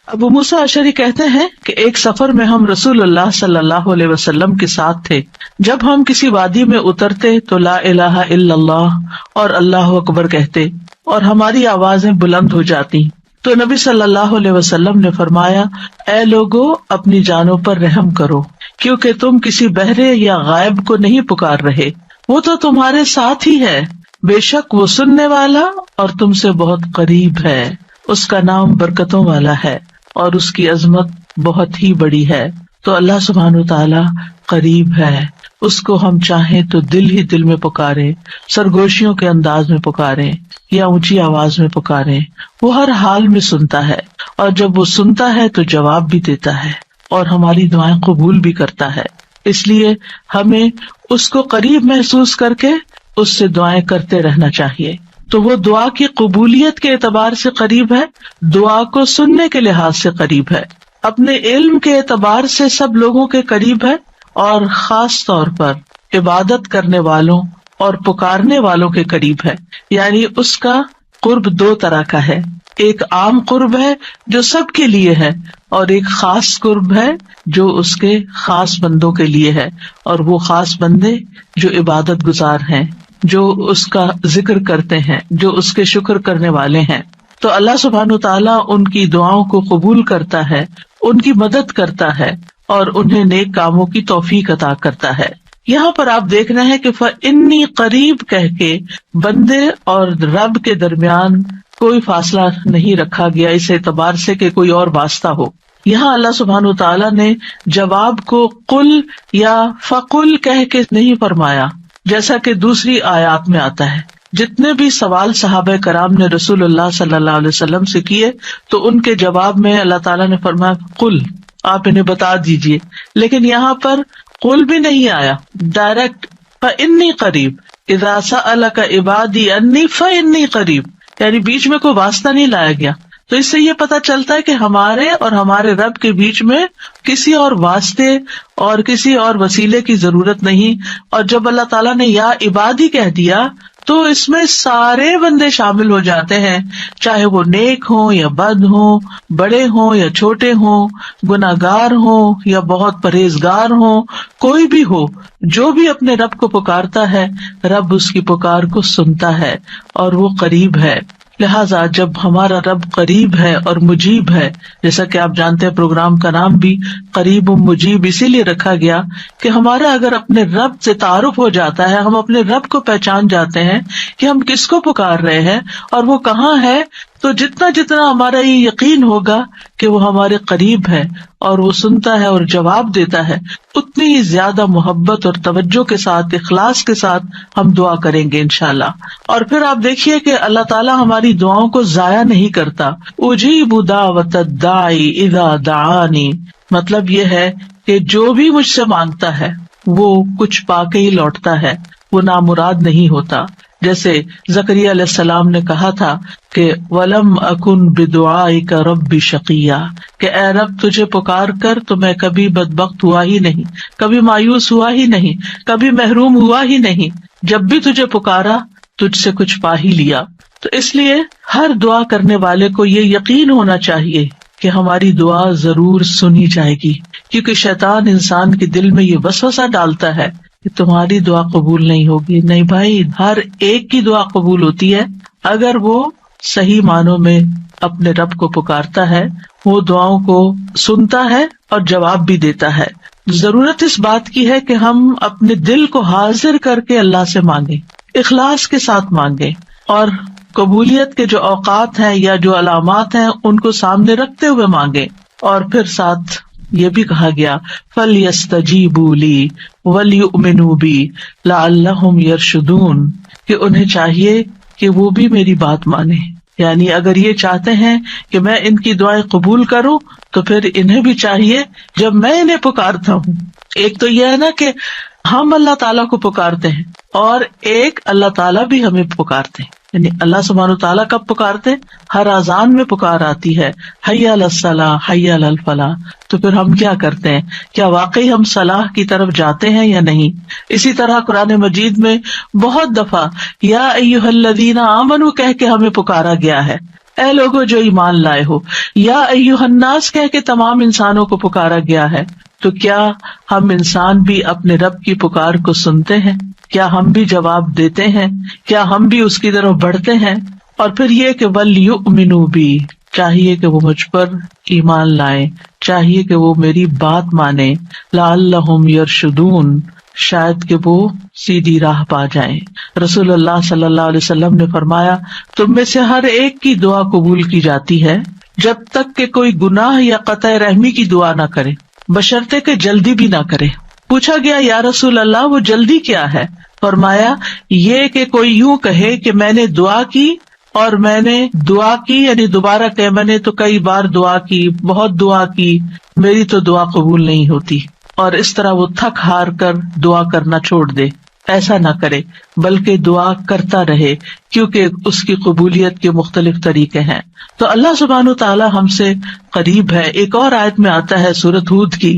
ابو موسیٰ اشعری کہتے ہیں کہ ایک سفر میں ہم رسول اللہ صلی اللہ علیہ وسلم کے ساتھ تھے. جب ہم کسی وادی میں اترتے تو لا الہ الا اللہ اور اللہ اکبر کہتے اور ہماری آوازیں بلند ہو جاتی. تو نبی صلی اللہ علیہ وسلم نے فرمایا، اے لوگو اپنی جانوں پر رحم کرو، کیونکہ تم کسی بہرے یا غائب کو نہیں پکار رہے، وہ تو تمہارے ساتھ ہی ہے، بے شک وہ سننے والا اور تم سے بہت قریب ہے. اس کا نام برکتوں والا ہے اور اس کی عظمت بہت ہی بڑی ہے. تو اللہ سبحانہ وتعالی قریب ہے، اس کو ہم چاہیں تو دل ہی دل میں پکاریں، سرگوشیوں کے انداز میں پکاریں یا اونچی آواز میں پکاریں، وہ ہر حال میں سنتا ہے، اور جب وہ سنتا ہے تو جواب بھی دیتا ہے اور ہماری دعائیں قبول بھی کرتا ہے. اس لیے ہمیں اس کو قریب محسوس کر کے اس سے دعائیں کرتے رہنا چاہیے. تو وہ دعا کی قبولیت کے اعتبار سے قریب ہے، دعا کو سننے کے لحاظ سے قریب ہے، اپنے علم کے اعتبار سے سب لوگوں کے قریب ہے، اور خاص طور پر عبادت کرنے والوں اور پکارنے والوں کے قریب ہے. یعنی اس کا قرب دو طرح کا ہے، ایک عام قرب ہے جو سب کے لیے ہے، اور ایک خاص قرب ہے جو اس کے خاص بندوں کے لیے ہے، اور وہ خاص بندے جو عبادت گزار ہیں، جو اس کا ذکر کرتے ہیں، جو اس کے شکر کرنے والے ہیں. تو اللہ سبحانہ وتعالیٰ ان کی دعاؤں کو قبول کرتا ہے، ان کی مدد کرتا ہے اور انہیں نیک کاموں کی توفیق عطا کرتا ہے. یہاں پر آپ دیکھ رہے ہیں کہ فَإِنِّي قریب کہہ کے بندے اور رب کے درمیان کوئی فاصلہ نہیں رکھا گیا اس اعتبار سے کہ کوئی اور واسطہ ہو. یہاں اللہ سبحانہ وتعالیٰ نے جواب کو قل یا فقل کہہ کے نہیں فرمایا، جیسا کہ دوسری آیات میں آتا ہے. جتنے بھی سوال صحابہ کرام نے رسول اللہ صلی اللہ علیہ وسلم سے کیے تو ان کے جواب میں اللہ تعالیٰ نے فرمایا قل، آپ انہیں بتا دیجئے. لیکن یہاں پر قل بھی نہیں آیا، ڈائریکٹ فإنی قریب، اذا سألک عبادی انی فإنی قریب، یعنی بیچ میں کوئی واسطہ نہیں لایا گیا. تو اس سے یہ پتہ چلتا ہے کہ ہمارے اور ہمارے رب کے بیچ میں کسی اور واسطے اور کسی اور وسیلے کی ضرورت نہیں. اور جب اللہ تعالیٰ نے یا عبادی کہہ دیا تو اس میں سارے بندے شامل ہو جاتے ہیں، چاہے وہ نیک ہوں یا بد ہوں، بڑے ہوں یا چھوٹے ہوں، گناہگار ہوں یا بہت پرہیزگار ہوں، کوئی بھی ہو، جو بھی اپنے رب کو پکارتا ہے رب اس کی پکار کو سنتا ہے اور وہ قریب ہے. لہٰذا جب ہمارا رب قریب ہے اور مجیب ہے، جیسا کہ آپ جانتے ہیں پروگرام کا نام بھی قریب و مجیب اسی لیے رکھا گیا کہ ہمارا اگر اپنے رب سے تعارف ہو جاتا ہے، ہم اپنے رب کو پہچان جاتے ہیں کہ ہم کس کو پکار رہے ہیں اور وہ کہاں ہے، تو جتنا جتنا ہمارا یہ یقین ہوگا کہ وہ ہمارے قریب ہے اور وہ سنتا ہے اور جواب دیتا ہے، اتنی ہی زیادہ محبت اور توجہ کے ساتھ، اخلاص کے ساتھ ہم دعا کریں گے انشاءاللہ. اور پھر آپ دیکھیے کہ اللہ تعالیٰ ہماری دعاؤں کو ضائع نہیں کرتا. اجیب دعوت الداعی اذا دعانی، مطلب یہ ہے کہ جو بھی مجھ سے مانگتا ہے وہ کچھ پا کے ہی لوٹتا ہے، وہ نامراد نہیں ہوتا. جیسے زکریا علیہ السلام نے کہا تھا کہ وَلَمْ أَكُنْ بِدُعَائِكَ رَبِّ شَقِيًّا، کہ اے رب تجھے پکار کر تو میں کبھی بدبخت ہوا ہی نہیں، کبھی مایوس ہوا ہی نہیں، کبھی محروم ہوا ہی نہیں. جب بھی تجھے پکارا تجھ سے کچھ پا ہی لیا. تو اس لیے ہر دعا کرنے والے کو یہ یقین ہونا چاہیے کہ ہماری دعا ضرور سنی جائے گی، کیونکہ شیطان انسان کے دل میں یہ وسوسہ ڈالتا ہے کہ تمہاری دعا قبول نہیں ہوگی. نہیں بھائی، ہر ایک کی دعا قبول ہوتی ہے اگر وہ صحیح معنوں میں اپنے رب کو پکارتا ہے، وہ دعاؤں کو سنتا ہے اور جواب بھی دیتا ہے. ضرورت اس بات کی ہے کہ ہم اپنے دل کو حاضر کر کے اللہ سے مانگیں، اخلاص کے ساتھ مانگیں، اور قبولیت کے جو اوقات ہیں یا جو علامات ہیں ان کو سامنے رکھتے ہوئے مانگیں. اور پھر ساتھ یہ بھی کہا گیا فَلْيَسْتَجِيبُوا لِي وَلْيُؤْمِنُوا بِي لَعَلَّهُمْ يَرْشُدُونَ، کہ انہیں چاہیے کہ وہ بھی میری بات مانیں. یعنی اگر یہ چاہتے ہیں کہ میں ان کی دعائیں قبول کروں تو پھر انہیں بھی چاہیے جب میں انہیں پکارتا ہوں، ایک تو یہ ہے نا کہ ہم اللہ تعالیٰ کو پکارتے ہیں، اور ایک اللہ تعالیٰ بھی ہمیں پکارتے ہیں. یعنی اللہ سبحانہ وتعالیٰ کب پکارتے ہیں؟ ہر اذان میں پکار آتی ہے، حی علی الصلاح حی علی الفلاح. تو پھر ہم کیا کرتے ہیں؟ کیا واقعی ہم صلاح کی طرف جاتے ہیں یا نہیں؟ اسی طرح قرآن مجید میں بہت دفعہ یا ایھا الذین آمنوا کہہ کے ہمیں پکارا گیا ہے. اے لوگو جو ایمان لائے ہو، یا ایھا الناس کہہ کے تمام انسانوں کو پکارا گیا ہے. تو کیا ہم انسان بھی اپنے رب کی پکار کو سنتے ہیں؟ کیا ہم بھی جواب دیتے ہیں؟ کیا ہم بھی اس کی طرف بڑھتے ہیں؟ اور پھر یہ کہ وَلْيُؤْمِنُوا بِی، چاہیے کہ وہ مجھ پر ایمان لائیں، چاہیے کہ وہ میری بات مانیں. لعلہم یرشدون، شاید کہ وہ سیدھی راہ پا جائیں. رسول اللہ صلی اللہ علیہ وسلم نے فرمایا، تم میں سے ہر ایک کی دعا قبول کی جاتی ہے جب تک کہ کوئی گناہ یا قطع رحمی کی دعا نہ کرے، بشرطے کہ جلدی بھی نہ کرے. پوچھا گیا یا رسول اللہ وہ جلدی کیا ہے؟ فرمایا یہ کہ کوئی یوں کہے کہ میں نے دعا کی اور میں نے دعا کی، یعنی دوبارہ کہ میں نے تو کئی بار دعا کی، بہت دعا کی، میری تو دعا قبول نہیں ہوتی، اور اس طرح وہ تھک ہار کر دعا کرنا چھوڑ دے. ایسا نہ کرے بلکہ دعا کرتا رہے، کیونکہ اس کی قبولیت کے مختلف طریقے ہیں. تو اللہ سبحانہ تعالیٰ ہم سے قریب ہے. ایک اور آیت میں آتا ہے سورۃ ہود کی،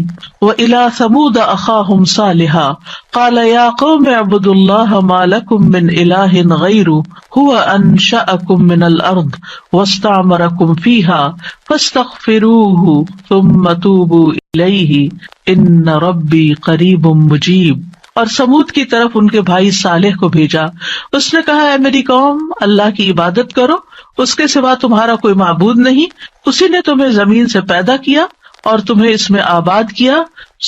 وَإِلَىٰ ثَمُودَ أَخَاهُمْ صَالِحًا قَالَ يَا قَوْمِ اعْبُدُوا اللَّهَ مَا لَكُم مِّنْ إِلَٰهٍ غَيْرُهُ هُوَ أَنشَأَكُم مِّنَ الْأَرْضِ وَاسْتَعْمَرَكُم فِيهَا فَاسْتَغْفِرُوهُ ثُمَّ تُوبُوا إِلَيْهِ إِنَّ رَبِّي قَرِيبٌ مُّجِيبٌ. اور سمود کی طرف ان کے بھائی صالح کو بھیجا، اس نے کہا اے میری قوم، اللہ کی عبادت کرو، اس کے سوا تمہارا کوئی معبود نہیں، اسی نے تمہیں زمین سے پیدا کیا اور تمہیں اس میں آباد کیا،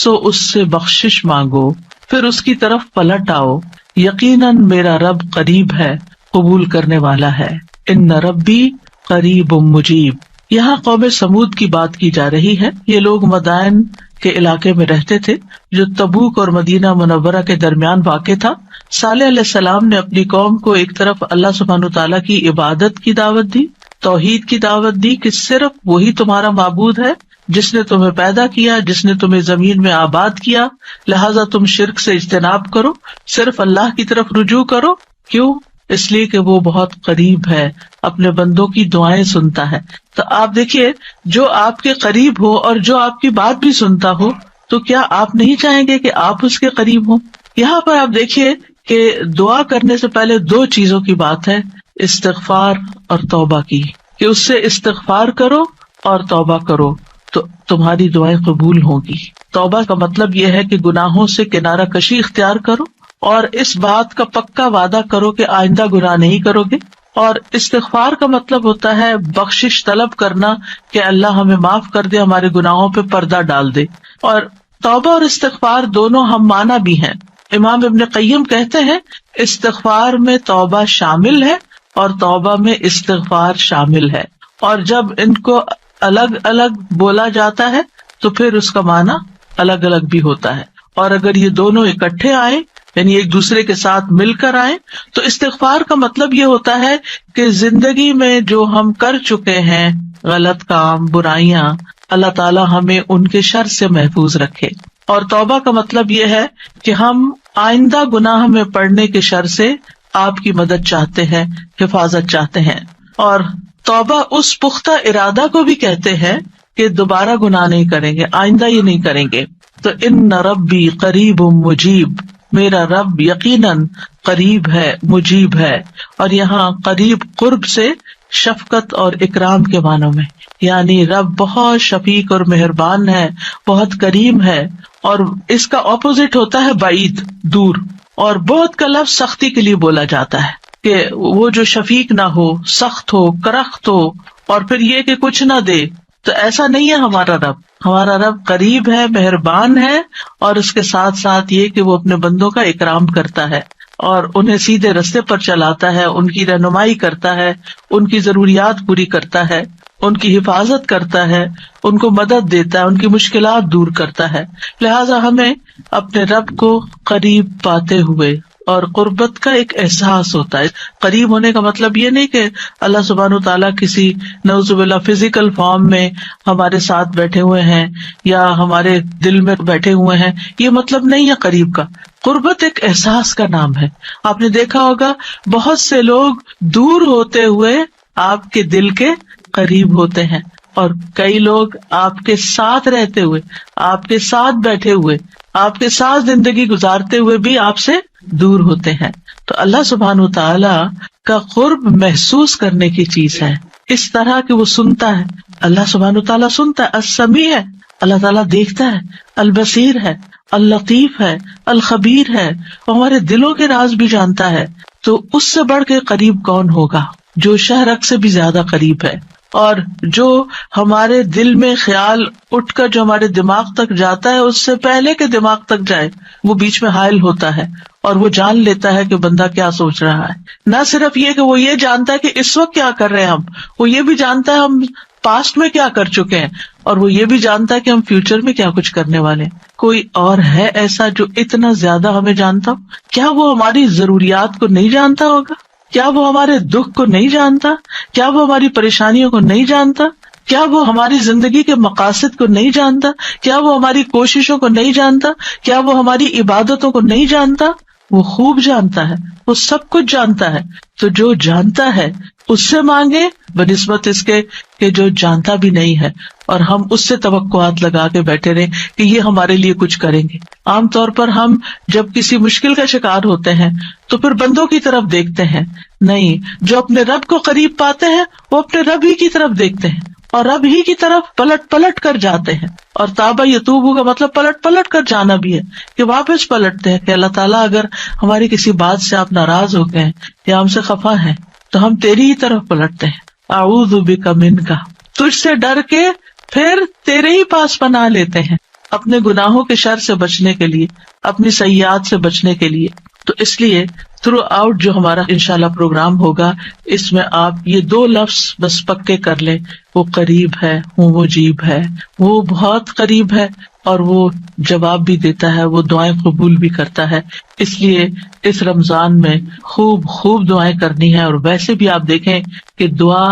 سو اس سے بخشش مانگو، پھر اس کی طرف پلٹ آؤ، یقیناً میرا رب قریب ہے، قبول کرنے والا ہے. ان ربی قریب مجیب. یہاں قوم سمود کی بات کی جا رہی ہے. یہ لوگ مدائن کے علاقے میں رہتے تھے جو تبوک اور مدینہ منورہ کے درمیان واقع تھا. صالح علیہ السلام نے اپنی قوم کو ایک طرف اللہ سبحانہ تعالیٰ کی عبادت کی دعوت دی، توحید کی دعوت دی کہ صرف وہی تمہارا معبود ہے جس نے تمہیں پیدا کیا، جس نے تمہیں زمین میں آباد کیا، لہٰذا تم شرک سے اجتناب کرو، صرف اللہ کی طرف رجوع کرو. کیوں؟ اس لیے کہ وہ بہت قریب ہے، اپنے بندوں کی دعائیں سنتا ہے. تو آپ دیکھیے، جو آپ کے قریب ہو اور جو آپ کی بات بھی سنتا ہو، تو کیا آپ نہیں چاہیں گے کہ آپ اس کے قریب ہوں؟ یہاں پر آپ دیکھیے کہ دعا کرنے سے پہلے دو چیزوں کی بات ہے، استغفار اور توبہ کی، کہ اس سے استغفار کرو اور توبہ کرو تو تمہاری دعائیں قبول ہوں گی. توبہ کا مطلب یہ ہے کہ گناہوں سے کنارہ کشی اختیار کرو اور اس بات کا پکا وعدہ کرو کہ آئندہ گناہ نہیں کرو گے. اور استغفار کا مطلب ہوتا ہے بخشش طلب کرنا کہ اللہ ہمیں معاف کر دے، ہمارے گناہوں پہ پردہ ڈال دے. اور توبہ اور استغفار دونوں ہم معنی بھی ہیں. امام ابن قیم کہتے ہیں استغفار میں توبہ شامل ہے اور توبہ میں استغفار شامل ہے، اور جب ان کو الگ الگ بولا جاتا ہے تو پھر اس کا معنی الگ الگ بھی ہوتا ہے. اور اگر یہ دونوں اکٹھے آئیں، یعنی ایک دوسرے کے ساتھ مل کر آئیں، تو استغفار کا مطلب یہ ہوتا ہے کہ زندگی میں جو ہم کر چکے ہیں غلط کام، برائیاں، اللہ تعالیٰ ہمیں ان کے شر سے محفوظ رکھے. اور توبہ کا مطلب یہ ہے کہ ہم آئندہ گناہ میں پڑنے کے شر سے آپ کی مدد چاہتے ہیں، حفاظت چاہتے ہیں. اور توبہ اس پختہ ارادہ کو بھی کہتے ہیں کہ دوبارہ گناہ نہیں کریں گے، آئندہ یہ نہیں کریں گے. تو ان ربی قریب مجیب، میرا رب یقیناً قریب ہے، مجیب ہے. اور یہاں قریب قرب سے شفقت اور اکرام کے معنوں میں، یعنی رب بہت شفیق اور مہربان ہے، بہت کریم ہے. اور اس کا اپوزٹ ہوتا ہے بعید، دور. اور بہت کا لفظ سختی کے لیے بولا جاتا ہے کہ وہ جو شفیق نہ ہو، سخت ہو، کرخت ہو، اور پھر یہ کہ کچھ نہ دے. تو ایسا نہیں ہے ہمارا رب. ہمارا رب قریب ہے، مہربان ہے، اور اس کے ساتھ ساتھ یہ کہ وہ اپنے بندوں کا اکرام کرتا ہے اور انہیں سیدھے رستے پر چلاتا ہے، ان کی رہنمائی کرتا ہے، ان کی ضروریات پوری کرتا ہے، ان کی حفاظت کرتا ہے، ان کو مدد دیتا ہے، ان کی مشکلات دور کرتا ہے. لہٰذا ہمیں اپنے رب کو قریب پاتے ہوئے، اور قربت کا ایک احساس ہوتا ہے. قریب ہونے کا مطلب یہ نہیں کہ اللہ سبحانہ تعالیٰ کسی نعوذ باللہ فزیکل فارم میں ہمارے ساتھ بیٹھے ہوئے ہیں یا ہمارے دل میں بیٹھے ہوئے ہیں، یہ مطلب نہیں ہے قریب کا. قربت ایک احساس کا نام ہے. آپ نے دیکھا ہوگا بہت سے لوگ دور ہوتے ہوئے آپ کے دل کے قریب ہوتے ہیں، اور کئی لوگ آپ کے ساتھ رہتے ہوئے، آپ کے ساتھ بیٹھے ہوئے، آپ کے ساتھ زندگی گزارتے ہوئے بھی آپ سے دور ہوتے ہیں. تو اللہ سبحانہ تعالیٰ کا قرب محسوس کرنے کی چیز ہے اس طرح کہ وہ سنتا ہے. اللہ سبحانہ تعالیٰ سنتا ہے، السمیع ہے، اللہ تعالیٰ دیکھتا ہے، البصیر ہے، اللطیف ہے، الخبیر ہے، وہ ہمارے دلوں کے راز بھی جانتا ہے. تو اس سے بڑھ کے قریب کون ہوگا جو شہ رگ سے بھی زیادہ قریب ہے، اور جو ہمارے دل میں خیال اٹھ کر جو ہمارے دماغ تک جاتا ہے اس سے پہلے کہ دماغ تک جائے وہ بیچ میں حائل ہوتا ہے اور وہ جان لیتا ہے کہ بندہ کیا سوچ رہا ہے. نہ صرف یہ کہ وہ یہ جانتا ہے کہ اس وقت کیا کر رہے ہیں ہم، وہ یہ بھی جانتا ہے ہم پاسٹ میں کیا کر چکے ہیں، اور وہ یہ بھی جانتا ہے کہ ہم فیوچر میں کیا کچھ کرنے والے ہیں. کوئی اور ہے ایسا جو اتنا زیادہ ہمیں جانتا ہو؟ کیا وہ ہماری ضروریات کو نہیں جانتا ہوگا؟ کیا وہ ہمارے دکھ کو نہیں جانتا؟ کیا وہ ہماری پریشانیوں کو نہیں جانتا؟ کیا وہ ہماری زندگی کے مقاصد کو نہیں جانتا؟ کیا وہ ہماری کوششوں کو نہیں جانتا؟ کیا وہ ہماری عبادتوں کو نہیں جانتا؟ وہ خوب جانتا ہے، وہ سب کچھ جانتا ہے. تو جو جانتا ہے اس سے مانگے بنسبت اس کے کہ جو جانتا بھی نہیں ہے، اور ہم اس سے توقعات لگا کے بیٹھے رہے کہ یہ ہمارے لیے کچھ کریں گے. عام طور پر ہم جب کسی مشکل کا شکار ہوتے ہیں تو پھر بندوں کی طرف دیکھتے ہیں، نہیں، جو اپنے رب کو قریب پاتے ہیں وہ اپنے رب ہی کی طرف دیکھتے ہیں اور رب ہی کی طرف پلٹ پلٹ کر جاتے ہیں. اور تابا یتوبو کا مطلب پلٹ پلٹ کر جانا بھی ہے، کہ واپس پلٹتے ہیں کہ اللہ تعالیٰ اگر ہماری کسی بات سے آپ ناراض ہو گئے یا ہم سے خفا ہیں تو ہم تیری ہی طرف پلٹتے ہیں. اعوذ بک منک، تجھ سے ڈر کے پھر تیرے ہی پاس پناہ لیتے ہیں، اپنے گناہوں کے شر سے بچنے کے لیے، اپنی سیئات سے بچنے کے لیے. تو اس لیے تھرو آؤٹ جو ہمارا انشاءاللہ پروگرام ہوگا اس میں آپ یہ 2 لفظ بس پکے کر لیں، وہ قریب ہے، وہ مجیب ہے، وہ بہت قریب ہے اور وہ جواب بھی دیتا ہے، وہ دعائیں قبول بھی کرتا ہے. اس لیے اس رمضان میں خوب خوب دعائیں کرنی ہے. اور ویسے بھی آپ دیکھیں کہ دعا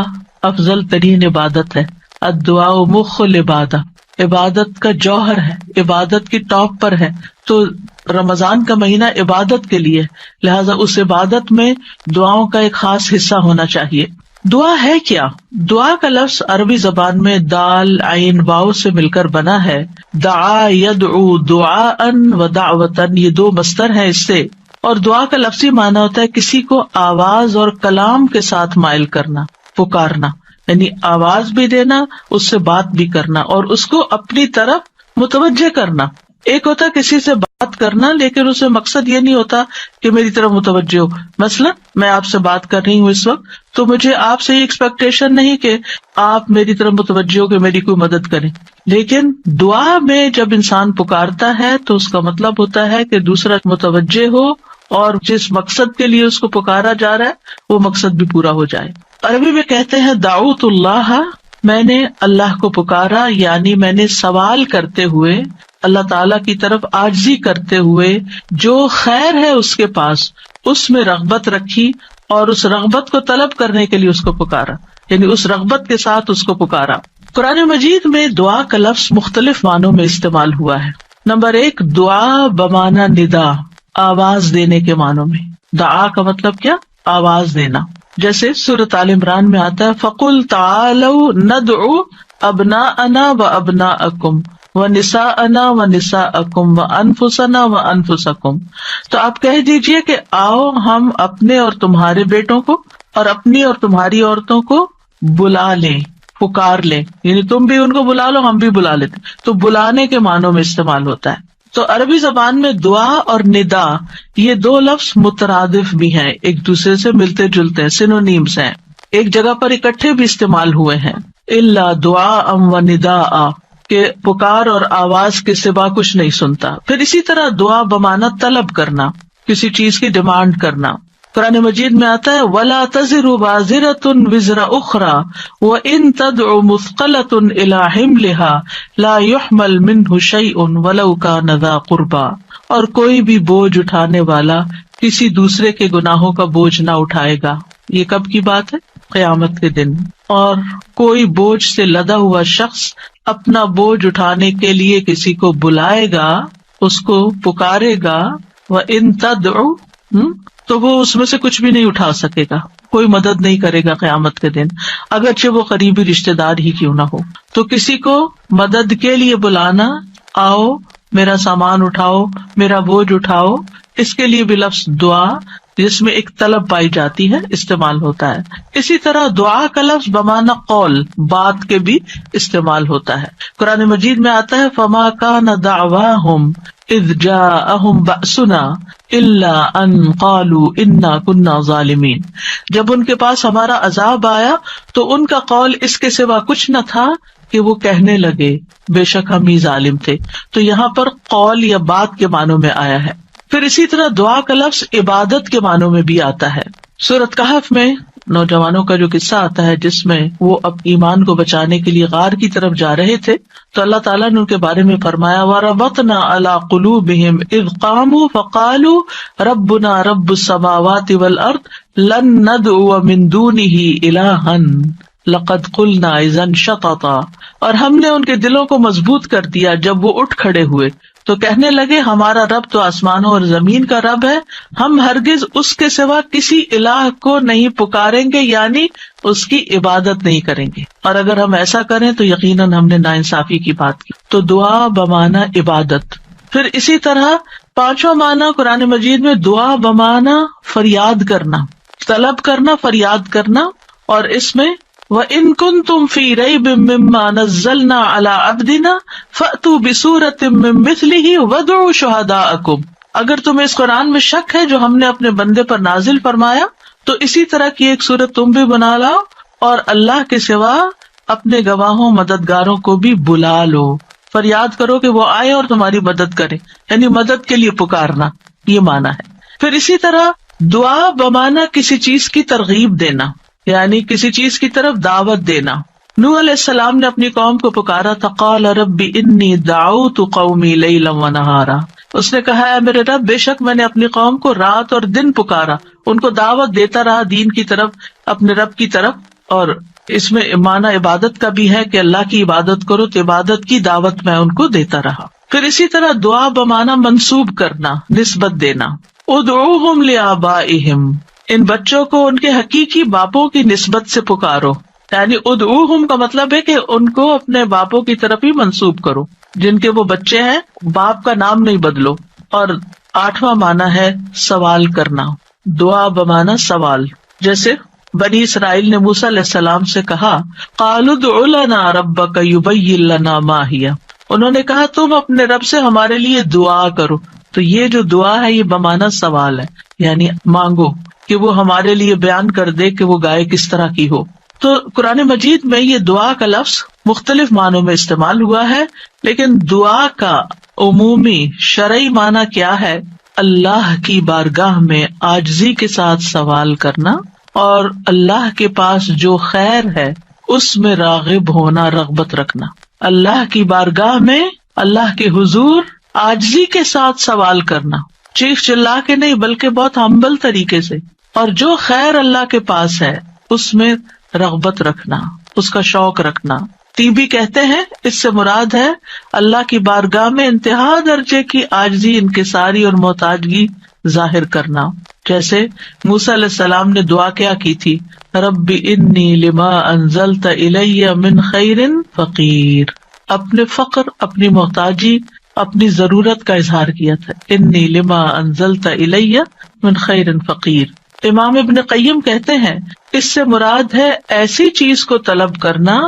افضل ترین عبادت ہے. الدعاء مخ العبادہ، عبادت کا جوہر ہے، عبادت کی ٹاپ پر ہے. تو رمضان کا مہینہ عبادت کے لیے، لہذا اس عبادت میں دعاؤں کا ایک خاص حصہ ہونا چاہیے. دعا ہے کیا؟ دعا کا لفظ عربی زبان میں دال عین واو سے مل کر بنا ہے. دعا یدعو دعاء و دعوتن، یہ 2 مصدر ہیں اس سے. اور دعا کا لفظی معنی ہوتا ہے کسی کو آواز اور کلام کے ساتھ مائل کرنا، پکارنا، یعنی آواز بھی دینا، اس سے بات بھی کرنا اور اس کو اپنی طرف متوجہ کرنا. ایک ہوتا ہے کسی سے بات کرنا لیکن اس میں مقصد یہ نہیں ہوتا کہ میری طرف متوجہ ہو. مثلا میں آپ سے بات کر رہی ہوں اس وقت، تو مجھے آپ سے یہ ایکسپیکٹیشن نہیں کہ آپ میری طرف متوجہ ہو کہ میری کوئی مدد کریں. لیکن دعا میں جب انسان پکارتا ہے تو اس کا مطلب ہوتا ہے کہ دوسرا متوجہ ہو اور جس مقصد کے لیے اس کو پکارا جا رہا ہے وہ مقصد بھی پورا ہو جائے. عربی میں کہتے ہیں دعوت اللہ، میں نے اللہ کو پکارا، یعنی میں نے سوال کرتے ہوئے، اللہ تعالیٰ کی طرف عاجزی کرتے ہوئے جو خیر ہے اس کے پاس، اس میں رغبت رکھی اور اس رغبت کو طلب کرنے کے لیے اس کو پکارا، یعنی اس رغبت کے ساتھ اس کو پکارا. قرآن مجید میں دعا کا لفظ مختلف معنوں میں استعمال ہوا ہے. نمبر 1 دعا بمعنی ندا، آواز دینے کے معنوں میں. دعا کا مطلب کیا؟ آواز دینا. جیسے سورۃ آل عمران میں آتا ہے فَقُلْ تَعَالَوْا نَدْعُ أَبْنَاءَنَا وَأَبْنَاءَكُمْ وَنِسَاءَنَا وَنِسَاءَكُمْ وَأَنفُسَنَا وَأَنفُسَكُمْ. تو آپ کہہ دیجئے کہ آؤ ہم اپنے اور تمہارے بیٹوں کو اور اپنی اور تمہاری عورتوں کو بلا لیں، پکار لیں، یعنی تم بھی ان کو بلا لو، ہم بھی بلا لیتے. تو بلانے کے معنوں میں استعمال ہوتا ہے. تو عربی زبان میں دعا اور ندا یہ 2 لفظ مترادف بھی ہیں، ایک دوسرے سے ملتے جلتے ہیں، سینونیمز ہیں، ایک جگہ پر اکٹھے بھی استعمال ہوئے ہیں. الا دعاء و نداء، کہ پکار اور آواز کے سوا کچھ نہیں سنتا. پھر اسی طرح دعا بمعنی طلب کرنا، کسی چیز کی ڈیمانڈ کرنا. قرآن مجید میں آتا ہے وَلَا تَزِرُ وَازِرَةٌ وِزْرَ أُخْرَى وَإِن تَدْعُ مُثْقَلَةٌ إِلَىٰ حِمْلِهَا لَا يُحْمَلْ مِنْهُ شَيْءٌ وَلَوْ كَانَ ذَا قُرْبَىٰ. اور کوئی بھی بوجھ اٹھانے والا کسی دوسرے کے گناہوں کا بوجھ نہ اٹھائے گا. یہ کب کی بات ہے؟ قیامت کے دن. اور کوئی بوجھ سے لدا ہوا شخص اپنا بوجھ اٹھانے کے لیے کسی کو بلائے گا، اس کو پکارے گا، وَإِن تَدْعُ، تو وہ اس میں سے کچھ بھی نہیں اٹھا سکے گا، کوئی مدد نہیں کرے گا قیامت کے دن، اگرچہ وہ قریبی رشتے دار ہی کیوں نہ ہو. تو کسی کو مدد کے لیے بلانا، آؤ میرا سامان اٹھاؤ، میرا بوجھ اٹھاؤ، اس کے لیے بھی لفظ دعا جس میں ایک طلب پائی جاتی ہے استعمال ہوتا ہے. اسی طرح دعا کا لفظ بمعنی قول بات کے بھی استعمال ہوتا ہے. قرآن مجید میں آتا ہے فما کان دعواہم اذ جاءہم بأسنا الا ان قالوا انا كنا ظالمین. جب ان کے پاس ہمارا عذاب آیا تو ان کا قول اس کے سوا کچھ نہ تھا کہ وہ کہنے لگے بے شک ہم ہی ظالم تھے. تو یہاں پر قول یا بات کے معنوں میں آیا ہے. پھر اسی طرح دعا کا لفظ عبادت کے معنوں میں بھی آتا ہے. سورۃ کہف میں نوجوانوں کا جو قصہ آتا ہے جس میں وہ اب ایمان کو بچانے کے لیے غار کی طرف جا رہے تھے تو اللہ تعالیٰ نے ان کے بارے میں فرمایا وَرَبَطْنَا عَلَىٰ قُلُوبِهِمْ إِذْ قَامُوا فَقَالُوا رَبُّنَا رَبُّ السَّمَاوَاتِ وَالْأَرْضِ لَن نَّدْعُوَ مِن دُونِهِ إِلَٰهًا لَقَدْ قُلْنَا إِذًا شَطَطًا. اور ہم نے ان کے دلوں کو مضبوط کر دیا جب وہ اٹھ کھڑے ہوئے تو کہنے لگے ہمارا رب تو آسمانوں اور زمین کا رب ہے، ہم ہرگز اس کے سوا کسی الہ کو نہیں پکاریں گے، یعنی اس کی عبادت نہیں کریں گے، اور اگر ہم ایسا کریں تو یقیناً ہم نے ناانصافی کی بات کی. تو دعا بمعنی عبادت. پھر اسی طرح پانچواں معنی قرآن مجید میں دعا بمعنی فریاد کرنا، طلب کرنا، فریاد کرنا. اور اس میں وَإِن كُنتُمْ فِي رَيْبٍ مِّمَّا نَزَّلْنَا عَلَىٰ عَبْدِنَا فَأْتُوا بِسُورَةٍ مِّن مِّثْلِهِ وَادْعُوا شُهَدَاءَكُمْ. اگر تمہیں اس قرآن میں شک ہے جو ہم نے اپنے بندے پر نازل فرمایا تو اسی طرح کی ایک سورت تم بھی بنا لاؤ اور اللہ کے سوا اپنے گواہوں مددگاروں کو بھی بلا لو. فریاد کرو کہ وہ آئے اور تمہاری مدد کرے، یعنی مدد کے لیے پکارنا، یہ معنی ہے. پھر اسی طرح دعا بمعنی کسی چیز کی ترغیب دینا، یعنی کسی چیز کی طرف دعوت دینا. نوح علیہ السلام نے اپنی قوم کو پکارا تھا قال رب انی دعوت قومی لیلا ونہارا. اس نے کہا ہے میرے رب بے شک میں نے اپنی قوم کو رات اور دن پکارا، ان کو دعوت دیتا رہا دین کی طرف، اپنے رب کی طرف. اور اس میں معنی عبادت کا بھی ہے کہ اللہ کی عبادت کرو تو عبادت کی دعوت میں ان کو دیتا رہا. پھر اسی طرح دعا بمعنی منسوب کرنا، نسبت دینا. ادعوہم لآبائہم، ان بچوں کو ان کے حقیقی باپوں کی نسبت سے پکارو. یعنی ادعوہم کا مطلب ہے کہ ان کو اپنے باپوں کی طرف ہی منسوب کرو، جن کے وہ بچے ہیں باپ کا نام نہیں بدلو. اور آٹھواں معنی ہے سوال کرنا، دعا بمعنی سوال. جیسے بنی اسرائیل نے موسیٰ علیہ السلام سے کہا قالوا ادع لنا ربک یبین لنا ما ہی، انہوں نے کہا تم اپنے رب سے ہمارے لیے دعا کرو. تو یہ جو دعا ہے یہ بمعنی سوال ہے، یعنی مانگو کہ وہ ہمارے لیے بیان کر دے کہ وہ گائے کس طرح کی ہو. تو قرآن مجید میں یہ دعا کا لفظ مختلف معنوں میں استعمال ہوا ہے، لیکن دعا کا عمومی شرعی معنی کیا ہے؟ اللہ کی بارگاہ میں عاجزی کے ساتھ سوال کرنا اور اللہ کے پاس جو خیر ہے اس میں راغب ہونا، رغبت رکھنا. اللہ کی بارگاہ میں اللہ کے حضور عاجزی کے ساتھ سوال کرنا، چیخ چلا کے نہیں بلکہ بہت ہمبل طریقے سے. اور جو خیر اللہ کے پاس ہے اس میں رغبت رکھنا، اس کا شوق رکھنا. طیبی کہتے ہیں اس سے مراد ہے اللہ کی بارگاہ میں انتہا درجے کی عاجزی، انکساری اور محتاجگی ظاہر کرنا. جیسے موسیٰ علیہ السلام نے دعا کیا کی تھی رب انی لما انزلت الی من خیر فقیر. اپنے فقر، اپنی محتاجی، اپنی ضرورت کا اظہار کیا تھا. انی لما انزلت الی من خیر فقیر. امام ابن قیم کہتے ہیں اس سے مراد ہے ایسی چیز کو طلب کرنا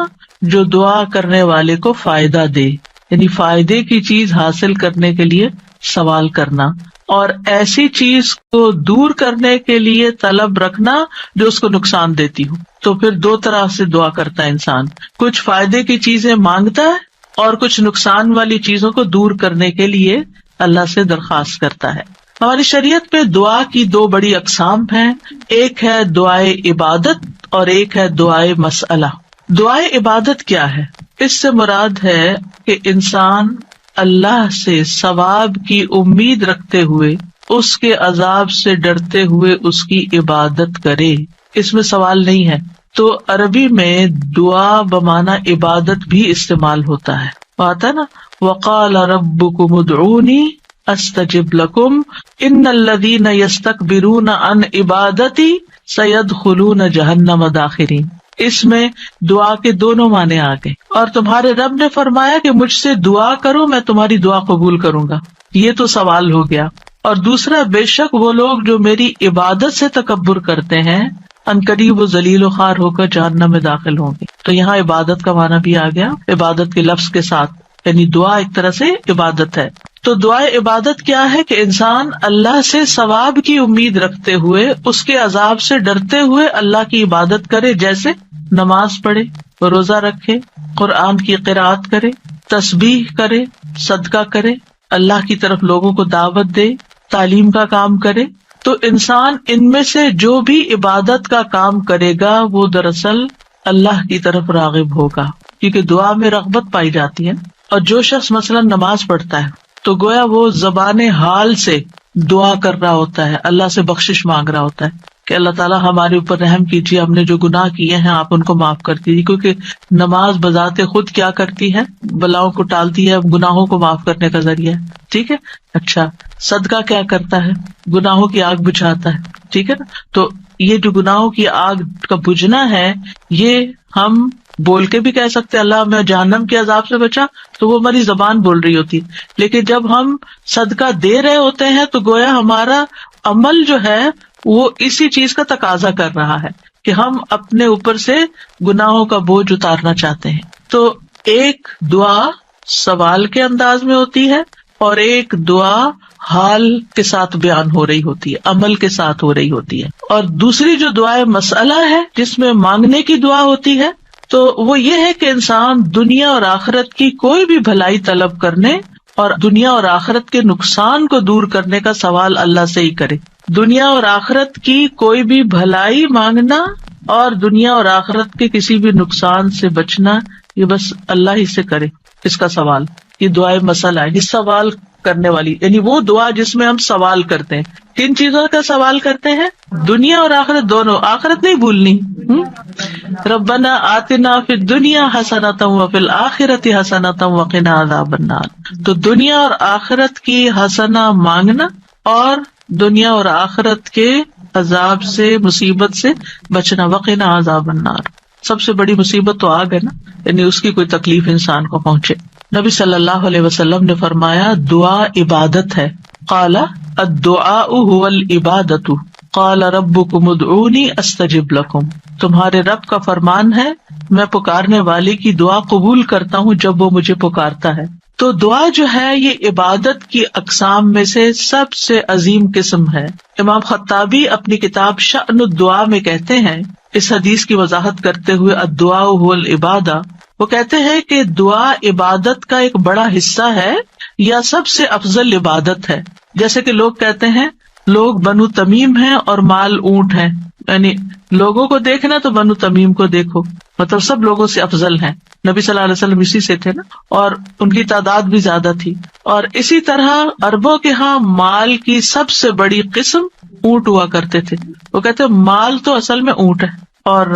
جو دعا کرنے والے کو فائدہ دے، یعنی فائدے کی چیز حاصل کرنے کے لیے سوال کرنا، اور ایسی چیز کو دور کرنے کے لیے طلب رکھنا جو اس کو نقصان دیتی ہو. تو پھر دو طرح سے دعا کرتا ہے انسان، کچھ فائدے کی چیزیں مانگتا ہے اور کچھ نقصان والی چیزوں کو دور کرنے کے لیے اللہ سے درخواست کرتا ہے. ہماری شریعت میں دعا کی دو بڑی اقسام ہیں، ایک ہے دعائے عبادت اور ایک ہے دعائے مسئلہ. دعائے عبادت کیا ہے؟ اس سے مراد ہے کہ انسان اللہ سے ثواب کی امید رکھتے ہوئے، اس کے عذاب سے ڈرتے ہوئے اس کی عبادت کرے، اس میں سوال نہیں ہے. تو عربی میں دعا بمعنی عبادت بھی استعمال ہوتا ہے. آتا ہے نا وقال ربکم ادعونی استجب لکم ان الذین یستکبرون عن عبادتی سیدخلون جہنم داخرین. اس میں دعا کے دونوں معنی آ گئے. اور تمہارے رب نے فرمایا کہ مجھ سے دعا کرو میں تمہاری دعا قبول کروں گا. یہ تو سوال ہو گیا. اور دوسرا بے شک وہ لوگ جو میری عبادت سے تکبر کرتے ہیں عنقریب وہ ذلیل و خوار ہو کر جہنم میں داخل ہوں گے. تو یہاں عبادت کا معنی بھی آ گیا عبادت کے لفظ کے ساتھ، یعنی دعا ایک طرح سے عبادت ہے. تو دعا عبادت کیا ہے کہ انسان اللہ سے ثواب کی امید رکھتے ہوئے اس کے عذاب سے ڈرتے ہوئے اللہ کی عبادت کرے، جیسے نماز پڑھے، روزہ رکھے، قرآن کی قرأت کرے، تسبیح کرے، صدقہ کرے، اللہ کی طرف لوگوں کو دعوت دے، تعلیم کا کام کرے. تو انسان ان میں سے جو بھی عبادت کا کام کرے گا وہ دراصل اللہ کی طرف راغب ہوگا، کیونکہ دعا میں رغبت پائی جاتی ہے. اور جو شخص مثلا نماز پڑھتا ہے تو گویا وہ زبان حال سے دعا کر رہا ہوتا ہے، اللہ سے بخشش مانگ رہا ہوتا ہے کہ اللہ تعالیٰ ہمارے اوپر رحم کیجیے، ہم نے جو گناہ کیے ہیں آپ ان کو معاف کر دیجیے. کیونکہ نماز بذات خود کیا کرتی ہے؟ بلاؤں کو ٹالتی ہے، گناہوں کو معاف کرنے کا ذریعہ ہے. ٹھیک ہے. اچھا، صدقہ کیا کرتا ہے؟ گناہوں کی آگ بجھاتا ہے. ٹھیک ہے نا. تو یہ جو گناہوں کی آگ کا بجھنا ہے، یہ ہم بول کے بھی کہہ سکتے اللہ میں جہنم کے عذاب سے بچا، تو وہ ہماری زبان بول رہی ہوتی. لیکن جب ہم صدقہ دے رہے ہوتے ہیں تو گویا ہمارا عمل جو ہے وہ اسی چیز کا تقاضا کر رہا ہے کہ ہم اپنے اوپر سے گناہوں کا بوجھ اتارنا چاہتے ہیں. تو ایک دعا سوال کے انداز میں ہوتی ہے اور ایک دعا حال کے ساتھ بیان ہو رہی ہوتی ہے، عمل کے ساتھ ہو رہی ہوتی ہے. اور دوسری جو دعائیں مسئلہ ہے جس میں مانگنے کی دعا ہوتی ہے، تو وہ یہ ہے کہ انسان دنیا اور آخرت کی کوئی بھی بھلائی طلب کرنے اور دنیا اور آخرت کے نقصان کو دور کرنے کا سوال اللہ سے ہی کرے. دنیا اور آخرت کی کوئی بھی بھلائی مانگنا اور دنیا اور آخرت کے کسی بھی نقصان سے بچنا، یہ بس اللہ ہی سے کرے اس کا سوال. یہ دعائیں مسئلہ ہے، اس سوال کرنے والی، یعنی وہ دعا جس میں ہم سوال کرتے ہیں. کن چیزوں کا سوال کرتے ہیں؟ دنیا اور آخرت دونوں. آخرت نہیں بھولنی. ربنا آتنا فی الدنیا حسنۃ وفی الآخرۃ حسنۃ وقنا عذاب النار. تو دنیا اور آخرت کی حسنہ مانگنا اور دنیا اور آخرت کے عذاب سے، مصیبت سے بچنا. وقنا عذاب النار، سب سے بڑی مصیبت تو آگ ہے نا، یعنی اس کی کوئی تکلیف انسان کو پہنچے. نبی صلی اللہ علیہ وسلم نے فرمایا دعا عبادت ہے. قال الدعاء هو العبادۃ قال ربکم ادعونی استجب لکم. تمہارے رب کا فرمان ہے میں پکارنے والے کی دعا قبول کرتا ہوں جب وہ مجھے پکارتا ہے. تو دعا جو ہے یہ عبادت کی اقسام میں سے سب سے عظیم قسم ہے. امام خطابی اپنی کتاب شأن الدعاء میں کہتے ہیں، اس حدیث کی وضاحت کرتے ہوئے الدعاء هو العبادہ، وہ کہتے ہیں کہ دعا عبادت کا ایک بڑا حصہ ہے یا سب سے افضل عبادت ہے. جیسے کہ لوگ کہتے ہیں لوگ بنو تمیم ہیں اور مال اونٹ ہیں، یعنی لوگوں کو دیکھنا تو بنو تمیم کو دیکھو، مطلب سب لوگوں سے افضل ہیں. نبی صلی اللہ علیہ وسلم اسی سے تھے نا، اور ان کی تعداد بھی زیادہ تھی. اور اسی طرح عربوں کے ہاں مال کی سب سے بڑی قسم اونٹ ہوا کرتے تھے. وہ کہتے مال تو اصل میں اونٹ ہے اور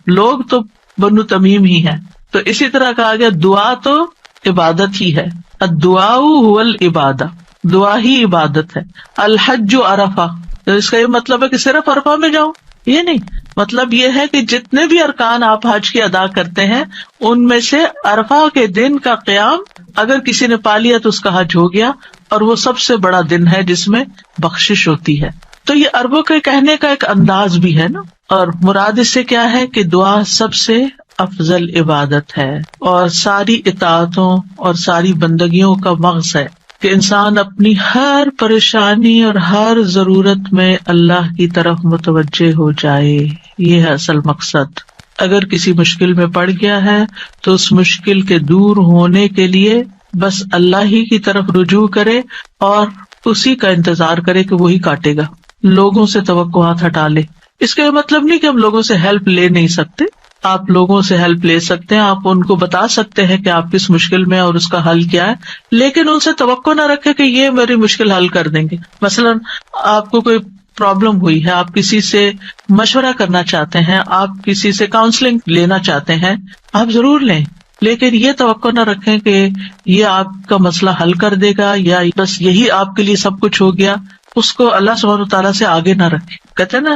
لوگ تو بنو تمیم ہی ہیں. تو اسی طرح کہا گیا دعا تو عبادت ہی ہے. الدعاء هو العبادہ، دعا ہی عبادت ہے. الحج عرفہ، اس کا یہ مطلب ہے کہ صرف عرفہ میں جاؤ، یہ نہیں. مطلب یہ ہے کہ جتنے بھی ارکان آپ حج کے ادا کرتے ہیں ان میں سے عرفہ کے دن کا قیام اگر کسی نے پا لیا تو اس کا حج ہو گیا، اور وہ سب سے بڑا دن ہے جس میں بخشش ہوتی ہے. تو یہ عربوں کے کہنے کا ایک انداز بھی ہے نا. اور مراد اس سے کیا ہے کہ دعا سب سے افضل عبادت ہے اور ساری اطاعتوں اور ساری بندگیوں کا مغز ہے کہ انسان اپنی ہر پریشانی اور ہر ضرورت میں اللہ کی طرف متوجہ ہو جائے. یہ ہے اصل مقصد. اگر کسی مشکل میں پڑ گیا ہے تو اس مشکل کے دور ہونے کے لیے بس اللہ ہی کی طرف رجوع کرے اور اسی کا انتظار کرے کہ وہی کاٹے گا. لوگوں سے توقعات ہٹا لے. اس کا یہ مطلب نہیں کہ ہم لوگوں سے ہیلپ لے نہیں سکتے، آپ لوگوں سے ہیلپ لے سکتے ہیں، آپ ان کو بتا سکتے ہیں کہ آپ کس مشکل میں اور اس کا حل کیا ہے، لیکن ان سے توقع نہ رکھے کہ یہ میری مشکل حل کر دیں گے. مثلاً آپ کو کوئی پرابلم ہوئی ہے، آپ کسی سے مشورہ کرنا چاہتے ہیں، آپ کسی سے کاؤنسلنگ لینا چاہتے ہیں، آپ ضرور لیں، لیکن یہ توقع نہ رکھیں کہ یہ آپ کا مسئلہ حل کر دے گا یا بس یہی آپ کے لیے سب کچھ ہو گیا. اس کو اللہ سبحانہ وتعالیٰ سے آگے نہ رکھیں. کہتے ہیں نا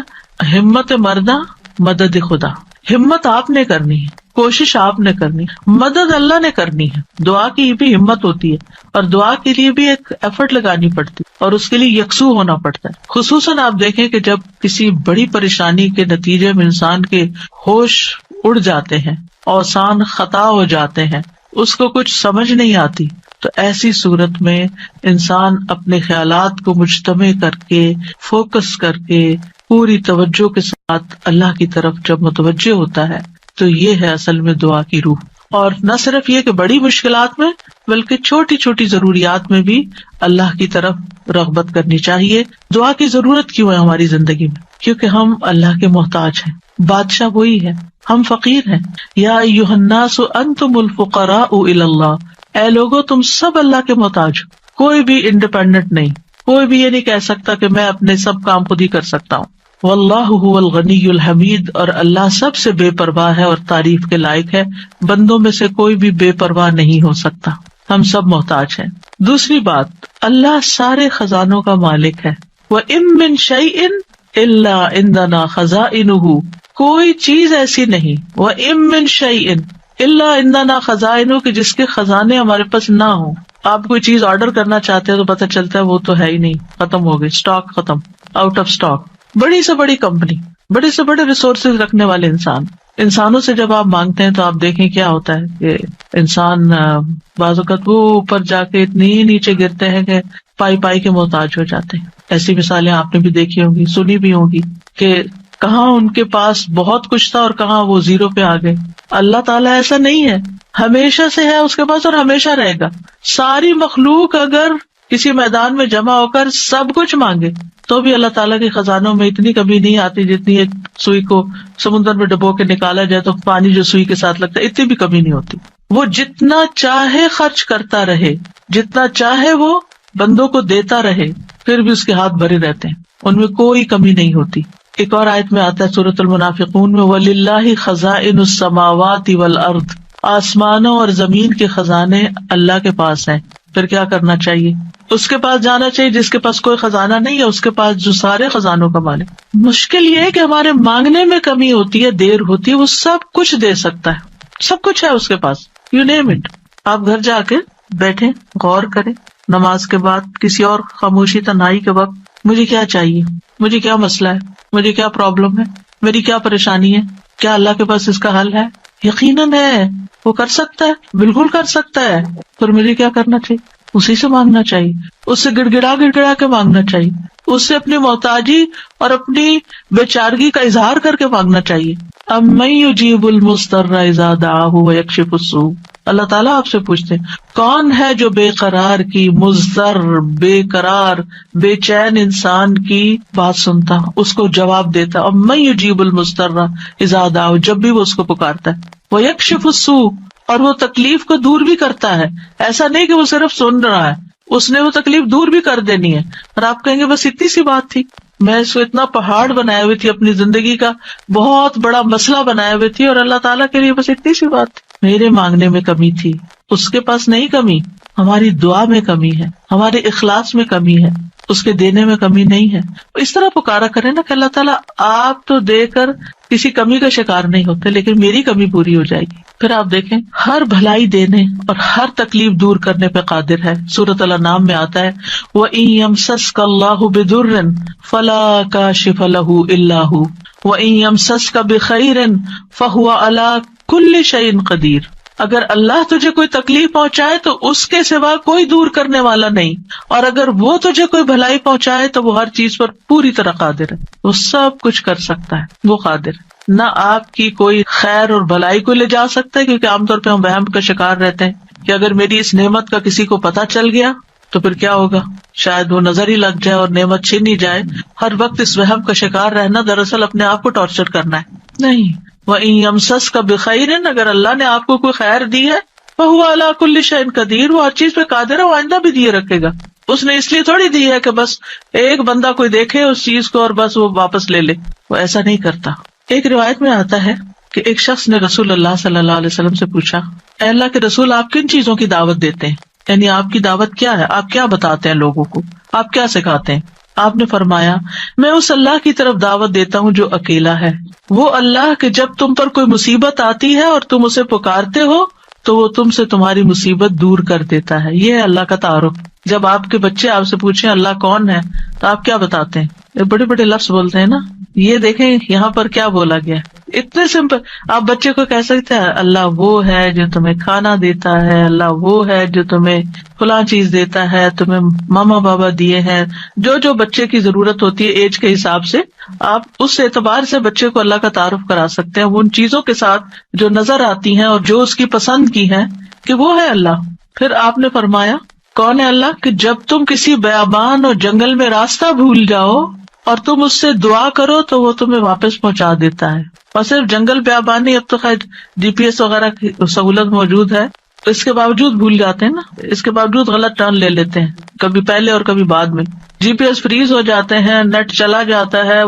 ہمت مردہ مدد خدا. ہمت آپ نے کرنی ہے، کوشش آپ نے کرنی، مدد اللہ نے کرنی ہے. دعا کی بھی ہمت ہوتی ہے اور دعا کے لیے بھی ایک ایفرٹ لگانی پڑتی ہے. اور اس کے لیے یکسو ہونا پڑتا ہے. خصوصاً آپ دیکھیں کہ جب کسی بڑی پریشانی کے نتیجے میں انسان کے ہوش اڑ جاتے ہیں، اوسان خطا ہو جاتے ہیں، اس کو کچھ سمجھ نہیں آتی، تو ایسی صورت میں انسان اپنے خیالات کو مجتمع کر کے، فوکس کر کے، پوری توجہ کے ساتھ اللہ کی طرف جب متوجہ ہوتا ہے تو یہ ہے اصل میں دعا کی روح. اور نہ صرف یہ کہ بڑی مشکلات میں، بلکہ چھوٹی چھوٹی ضروریات میں بھی اللہ کی طرف رغبت کرنی چاہیے. دعا کی ضرورت کیوں ہے ہماری زندگی میں؟ کیونکہ ہم اللہ کے محتاج ہیں، بادشاہ وہی ہے، ہم فقیر ہیں. یا ایھا الناس انتم الفقراء الی اللہ، اے لوگو تم سب اللہ کے محتاج ہو. کوئی بھی انڈیپینڈنٹ نہیں، کوئی بھی یہ نہیں کہہ سکتا کہ میں اپنے سب کام خود ہی کر سکتا ہوں. واللہ هو الغنی الحمید، اور اللہ سب سے بے پرواہ ہے اور تعریف کے لائق ہے. بندوں میں سے کوئی بھی بے پرواہ نہیں ہو سکتا، ہم سب محتاج ہیں. دوسری بات، اللہ سارے خزانوں کا مالک ہے. وَإِن مِّن شَيْءٍ إِلَّا عِندَنَا خَزَائِنُهُ، کوئی چیز ایسی نہیں، وَإِن مِّن شَيْءٍ إِلَّا عِندَنَا خَزَائِنُهُ، کہ جس کے خزانے ہمارے پاس نہ ہوں. آپ کوئی چیز آرڈر کرنا چاہتے ہیں تو پتہ چلتا ہے وہ تو ہے ہی نہیں، ختم ہو گئی، اسٹاک ختم، آؤٹ آف اسٹاک. بڑی سے بڑی کمپنی، بڑے سے بڑے ریسورسز رکھنے والے انسانوں سے جب آپ مانگتے ہیں تو آپ دیکھیں کیا ہوتا ہے کہ انسان بعض اوقات وہ اوپر جا کے اتنی نیچے گرتے ہیں کہ پائی پائی کے محتاج ہو جاتے ہیں. ایسی مثالیں آپ نے بھی دیکھی ہوں گی، سنی بھی ہوگی کہ کہاں ان کے پاس بہت کچھ تھا اور کہاں وہ زیرو پہ آ گئے. اللہ تعالیٰ ایسا نہیں ہے، ہمیشہ سے ہے اس کے پاس اور ہمیشہ رہے گا. ساری مخلوق اگر کسی میدان میں جمع ہو کر سب کچھ مانگے تو بھی اللہ تعالیٰ کے خزانوں میں اتنی کمی نہیں آتی جتنی ایک سوئی کو سمندر میں ڈبو کے نکالا جائے تو پانی جو سوئی کے ساتھ لگتا ہے اتنی بھی کمی نہیں ہوتی. وہ جتنا چاہے خرچ کرتا رہے، جتنا چاہے وہ بندوں کو دیتا رہے، پھر بھی اس کے ہاتھ بھرے رہتے ہیں، ان میں کوئی کمی نہیں ہوتی. ایک اور آیت میں آتا ہے سورۃ المنافقون میں، وَلِلَّهِ خَزَائِنُ السَّمَاوَاتِ وَالْأَرْضِ، آسمانوں اور زمین کے خزانے اللہ کے پاس ہیں. پھر کیا کرنا چاہیے؟ اس کے پاس جانا چاہیے جس کے پاس کوئی خزانہ نہیں ہے، اس کے پاس جو سارے خزانوں کا مالک. مشکل یہ ہے کہ ہمارے مانگنے میں کمی ہوتی ہے، دیر ہوتی ہے. وہ سب کچھ دے سکتا ہے، سب کچھ ہے اس کے پاس، یو نیم اٹ. آپ گھر جا کے بیٹھیں، غور کریں، نماز کے بعد کسی اور خاموشی تنہائی کے وقت، مجھے کیا چاہیے، مجھے کیا مسئلہ ہے، مجھے کیا پرابلم ہے، میری کیا پریشانی ہے، کیا اللہ کے پاس اس کا حل ہے؟ یقیناً ہے، وہ کر سکتا ہے، بالکل کر سکتا ہے. پھر مجھے کیا کرنا چاہیے؟ اسی سے مانگنا چاہیے، اس سے گڑ گڑا کے مانگنا چاہیے، اس سے اپنی محتاجی اور اپنی بیچارگی کا اظہار کر کے مانگنا چاہیے. امن یجیب المضطر اذا دعاہ ویکشف السوء، اللہ تعالیٰ آپ سے پوچھتے ہیں کون ہے جو بے قرار کی، مضطر، بے قرار، بے چین انسان کی بات سنتا، اس کو جواب دیتا. امن یجیب المضطر اذا دعاہ، جب بھی وہ اس کو پکارتا ہے، ویکشف السوء، اور وہ تکلیف کو دور بھی کرتا ہے. ایسا نہیں کہ وہ صرف سن رہا ہے، اس نے وہ تکلیف دور بھی کر دینی ہے. اور آپ کہیں گے بس اتنی سی بات تھی، میں اس کو اتنا پہاڑ بنائے ہوئی تھی، اپنی زندگی کا بہت بڑا مسئلہ بنائے ہوئے تھی، اور اللہ تعالیٰ کے لیے بس اتنی سی بات تھی. میرے مانگنے میں کمی تھی، اس کے پاس نہیں کمی. ہماری دعا میں کمی ہے، ہمارے اخلاص میں کمی ہے، اس کے دینے میں کمی نہیں ہے. اس طرح پکارا کرے نا کہ اللہ تعالیٰ آپ تو دے کر کسی کمی کا شکار نہیں ہوتے، لیکن میری کمی پوری ہو جائے گی. پھر آپ دیکھیں ہر بھلائی دینے اور ہر تکلیف دور کرنے پہ قادر ہے. سورۃ الانعام میں آتا ہے وَإِن يَمْسَسْكَ اللَّهُ بِضُرٍّ فَلَا كَاشِفَ لَهُ إِلَّا هُوَ وَإِن يَمْسَسْكَ بِخَيْرٍ فَهُوَ عَلَى كُلِّ شَيْءٍ قَدِيرٌ، اگر اللہ تجھے کوئی تکلیف پہنچائے تو اس کے سوا کوئی دور کرنے والا نہیں، اور اگر وہ تجھے کوئی بھلائی پہنچائے تو وہ ہر چیز پر پوری طرح قادر ہے. وہ سب کچھ کر سکتا ہے، وہ قادر ہے. نہ آپ کی کوئی خیر اور بھلائی کو لے جا سکتا ہے، کیونکہ عام طور پہ ہم وہم کا شکار رہتے ہیں کہ اگر میری اس نعمت کا کسی کو پتہ چل گیا تو پھر کیا ہوگا، شاید وہ نظر ہی لگ جائے اور نعمت چھین ہی جائے. ہر وقت اس وہم کا شکار رہنا دراصل اپنے آپ کو ٹارچر کرنا ہے. نہیں، وَإِن يَمْسَسْكَ بِخَيْرٍ، اگر اللہ نے آپ کو کوئی خیر دی ہے، فَهُوَ عَلَى كُلِّ شَيْءٍ قَدِيرٌ، وہ ہر چیز پہ قادر ہے، وہ آئندہ بھی دیے رکھے گا. اس نے اس لیے تھوڑی دی ہے کہ بس ایک بندہ کوئی دیکھے اس چیز کو اور بس وہ واپس لے لے، وہ ایسا نہیں کرتا. ایک روایت میں آتا ہے کہ ایک شخص نے رسول اللہ صلی اللہ علیہ وسلم سے پوچھا، اے اللہ کے رسول، آپ کن چیزوں کی دعوت دیتے ہیں؟ یعنی آپ کی دعوت کیا ہے، آپ کیا بتاتے ہیں لوگوں کو، آپ کیا سکھاتے ہیں؟ آپ نے فرمایا، میں اس اللہ کی طرف دعوت دیتا ہوں جو اکیلا ہے، وہ اللہ کہ جب تم پر کوئی مصیبت آتی ہے اور تم اسے پکارتے ہو تو وہ تم سے تمہاری مصیبت دور کر دیتا ہے. یہ ہے اللہ کا تعارف، جب آپ کے بچے آپ سے پوچھیں اللہ کون ہے تو آپ کیا بتاتے ہیں؟ بڑے بڑے لفظ بولتے ہیں نا. یہ دیکھیں یہاں پر کیا بولا گیا، اتنے سمپل. آپ بچے کو کہہ سکتے ہیں اللہ وہ ہے جو تمہیں کھانا دیتا ہے، اللہ وہ ہے جو تمہیں فلاں چیز دیتا ہے، تمہیں ماما بابا دیے ہیں. جو جو بچے کی ضرورت ہوتی ہے ایج کے حساب سے آپ اس اعتبار سے بچے کو اللہ کا تعارف کرا سکتے ہیں، وہ ان چیزوں کے ساتھ جو نظر آتی ہیں اور جو اس کی پسند کی ہیں کہ وہ ہے اللہ. پھر آپ نے فرمایا کون ہے اللہ، کہ جب تم کسی بیابان اور جنگل میں راستہ بھول جاؤ اور تم اس سے دعا کرو تو وہ تمہیں واپس پہنچا دیتا ہے. اور صرف جنگل بیابان نہیں، اب تو خیر GPS وغیرہ کی سہولت موجود ہے، تو اس کے باوجود بھول جاتے ہیں نا، اس کے باوجود غلط ٹرن لے لیتے ہیں، کبھی پہلے اور کبھی بعد میں. GPS فریز ہو جاتے ہیں، نیٹ چلا جاتا ہے،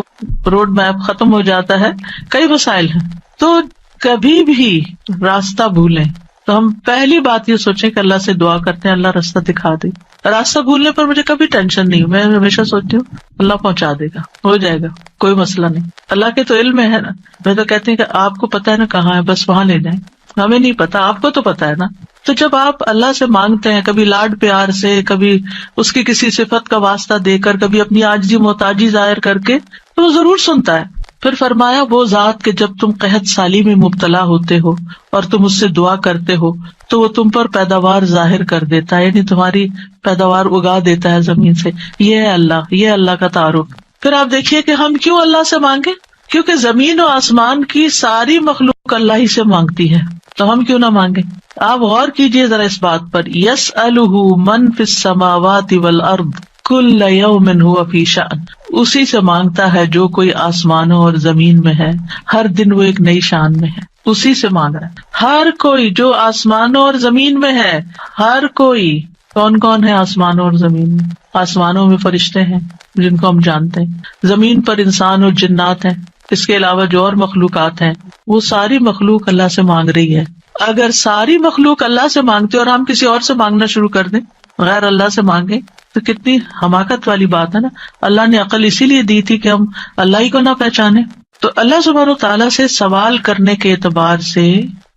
روڈ میپ ختم ہو جاتا ہے، کئی مسائل ہیں. تو کبھی بھی راستہ بھولیں تو ہم پہلی بات یہ سوچیں کہ اللہ سے دعا کرتے ہیں اللہ راستہ دکھا دے. راستہ بھولنے پر مجھے کبھی ٹینشن نہیں، میں ہمیشہ سوچتی ہوں اللہ پہنچا دے گا، ہو جائے گا، کوئی مسئلہ نہیں. اللہ کے تو علم میں ہے نا. میں تو کہتی ہوں کہ آپ کو پتا ہے نا کہاں ہے، بس وہاں لے جائیں. ہمیں نہیں پتا، آپ کو تو پتا ہے نا. تو جب آپ اللہ سے مانگتے ہیں، کبھی لاڈ پیار سے، کبھی اس کی کسی صفت کا واسطہ دے کر، کبھی اپنی عاجزی محتاجی ظاہر کر کے، تو وہ ضرور سنتا ہے. پھر فرمایا وہ ذات کہ جب تم قحط سالی میں مبتلا ہوتے ہو اور تم اس سے دعا کرتے ہو تو وہ تم پر پیداوار ظاہر کر دیتا ہے، یعنی تمہاری پیداوار اگا دیتا ہے زمین سے. یہ ہے اللہ، یہ اللہ کا تعارف. پھر آپ دیکھیے کہ ہم کیوں اللہ سے مانگے، کیونکہ زمین و آسمان کی ساری مخلوق اللہ ہی سے مانگتی ہے، تو ہم کیوں نہ مانگے. آپ غور کیجئے ذرا اس بات پر، یسألہ من فی السماوات والارض کل یوم ھو فی شأن. اسی سے مانگتا ہے جو کوئی آسمانوں اور زمین میں ہے، ہر دن وہ ایک نئی شان میں ہے. اسی سے مانگ رہا ہے ہر کوئی جو آسمانوں اور زمین میں ہے، ہر کوئی. کون کون ہے آسمانوں اور زمین میں؟ آسمانوں میں فرشتے ہیں جن کو ہم جانتے ہیں، زمین پر انسان اور جنات ہیں، اس کے علاوہ جو اور مخلوقات ہیں، وہ ساری مخلوق اللہ سے مانگ رہی ہے. اگر ساری مخلوق اللہ سے مانگتے اور ہم کسی اور سے مانگنا شروع کر دیں، غیر اللہ سے مانگے، تو کتنی حماقت والی بات ہے نا. اللہ نے عقل اسی لیے دی تھی کہ ہم اللہ ہی کو نہ پہچانے. تو اللہ سبحانہ وتعالیٰ سے سوال کرنے کے اعتبار سے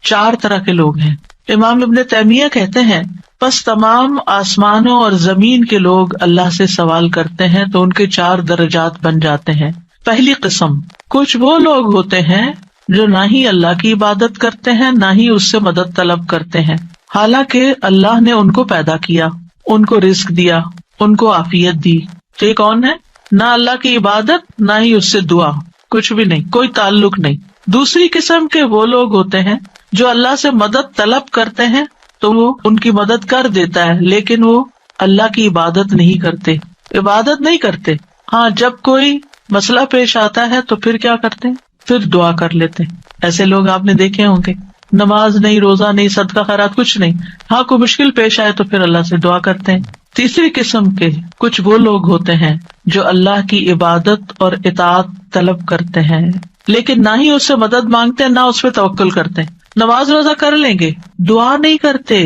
4 طرح کے لوگ ہیں. امام ابن تیمیہ کہتے ہیں بس تمام آسمانوں اور زمین کے لوگ اللہ سے سوال کرتے ہیں تو ان کے 4 درجات بن جاتے ہیں. پہلی قسم، کچھ وہ لوگ ہوتے ہیں جو نہ ہی اللہ کی عبادت کرتے ہیں نہ ہی اس سے مدد طلب کرتے ہیں، حالانکہ اللہ نے ان کو پیدا کیا، ان کو رزق دیا، ان کو عافیت دی. تو یہ کون ہے؟ نہ اللہ کی عبادت نہ ہی اس سے دعا، کچھ بھی نہیں، کوئی تعلق نہیں. دوسری قسم کے وہ لوگ ہوتے ہیں جو اللہ سے مدد طلب کرتے ہیں تو وہ ان کی مدد کر دیتا ہے، لیکن وہ اللہ کی عبادت نہیں کرتے. ہاں جب کوئی مسئلہ پیش آتا ہے تو پھر کیا کرتے ہیں؟ پھر دعا کر لیتے ہیں. ایسے لوگ آپ نے دیکھے ہوں گے، نماز نہیں، روزہ نہیں، صدقہ خیرات کچھ نہیں، ہاں کوئی مشکل پیش آئے تو پھر اللہ سے دعا کرتے ہیں. تیسری قسم کے کچھ وہ لوگ ہوتے ہیں جو اللہ کی عبادت اور اطاعت طلب کرتے ہیں لیکن نہ ہی اس سے مدد مانگتے ہیں نہ اس پہ توکل کرتے ہیں. نماز روزہ کر لیں گے، دعا نہیں کرتے،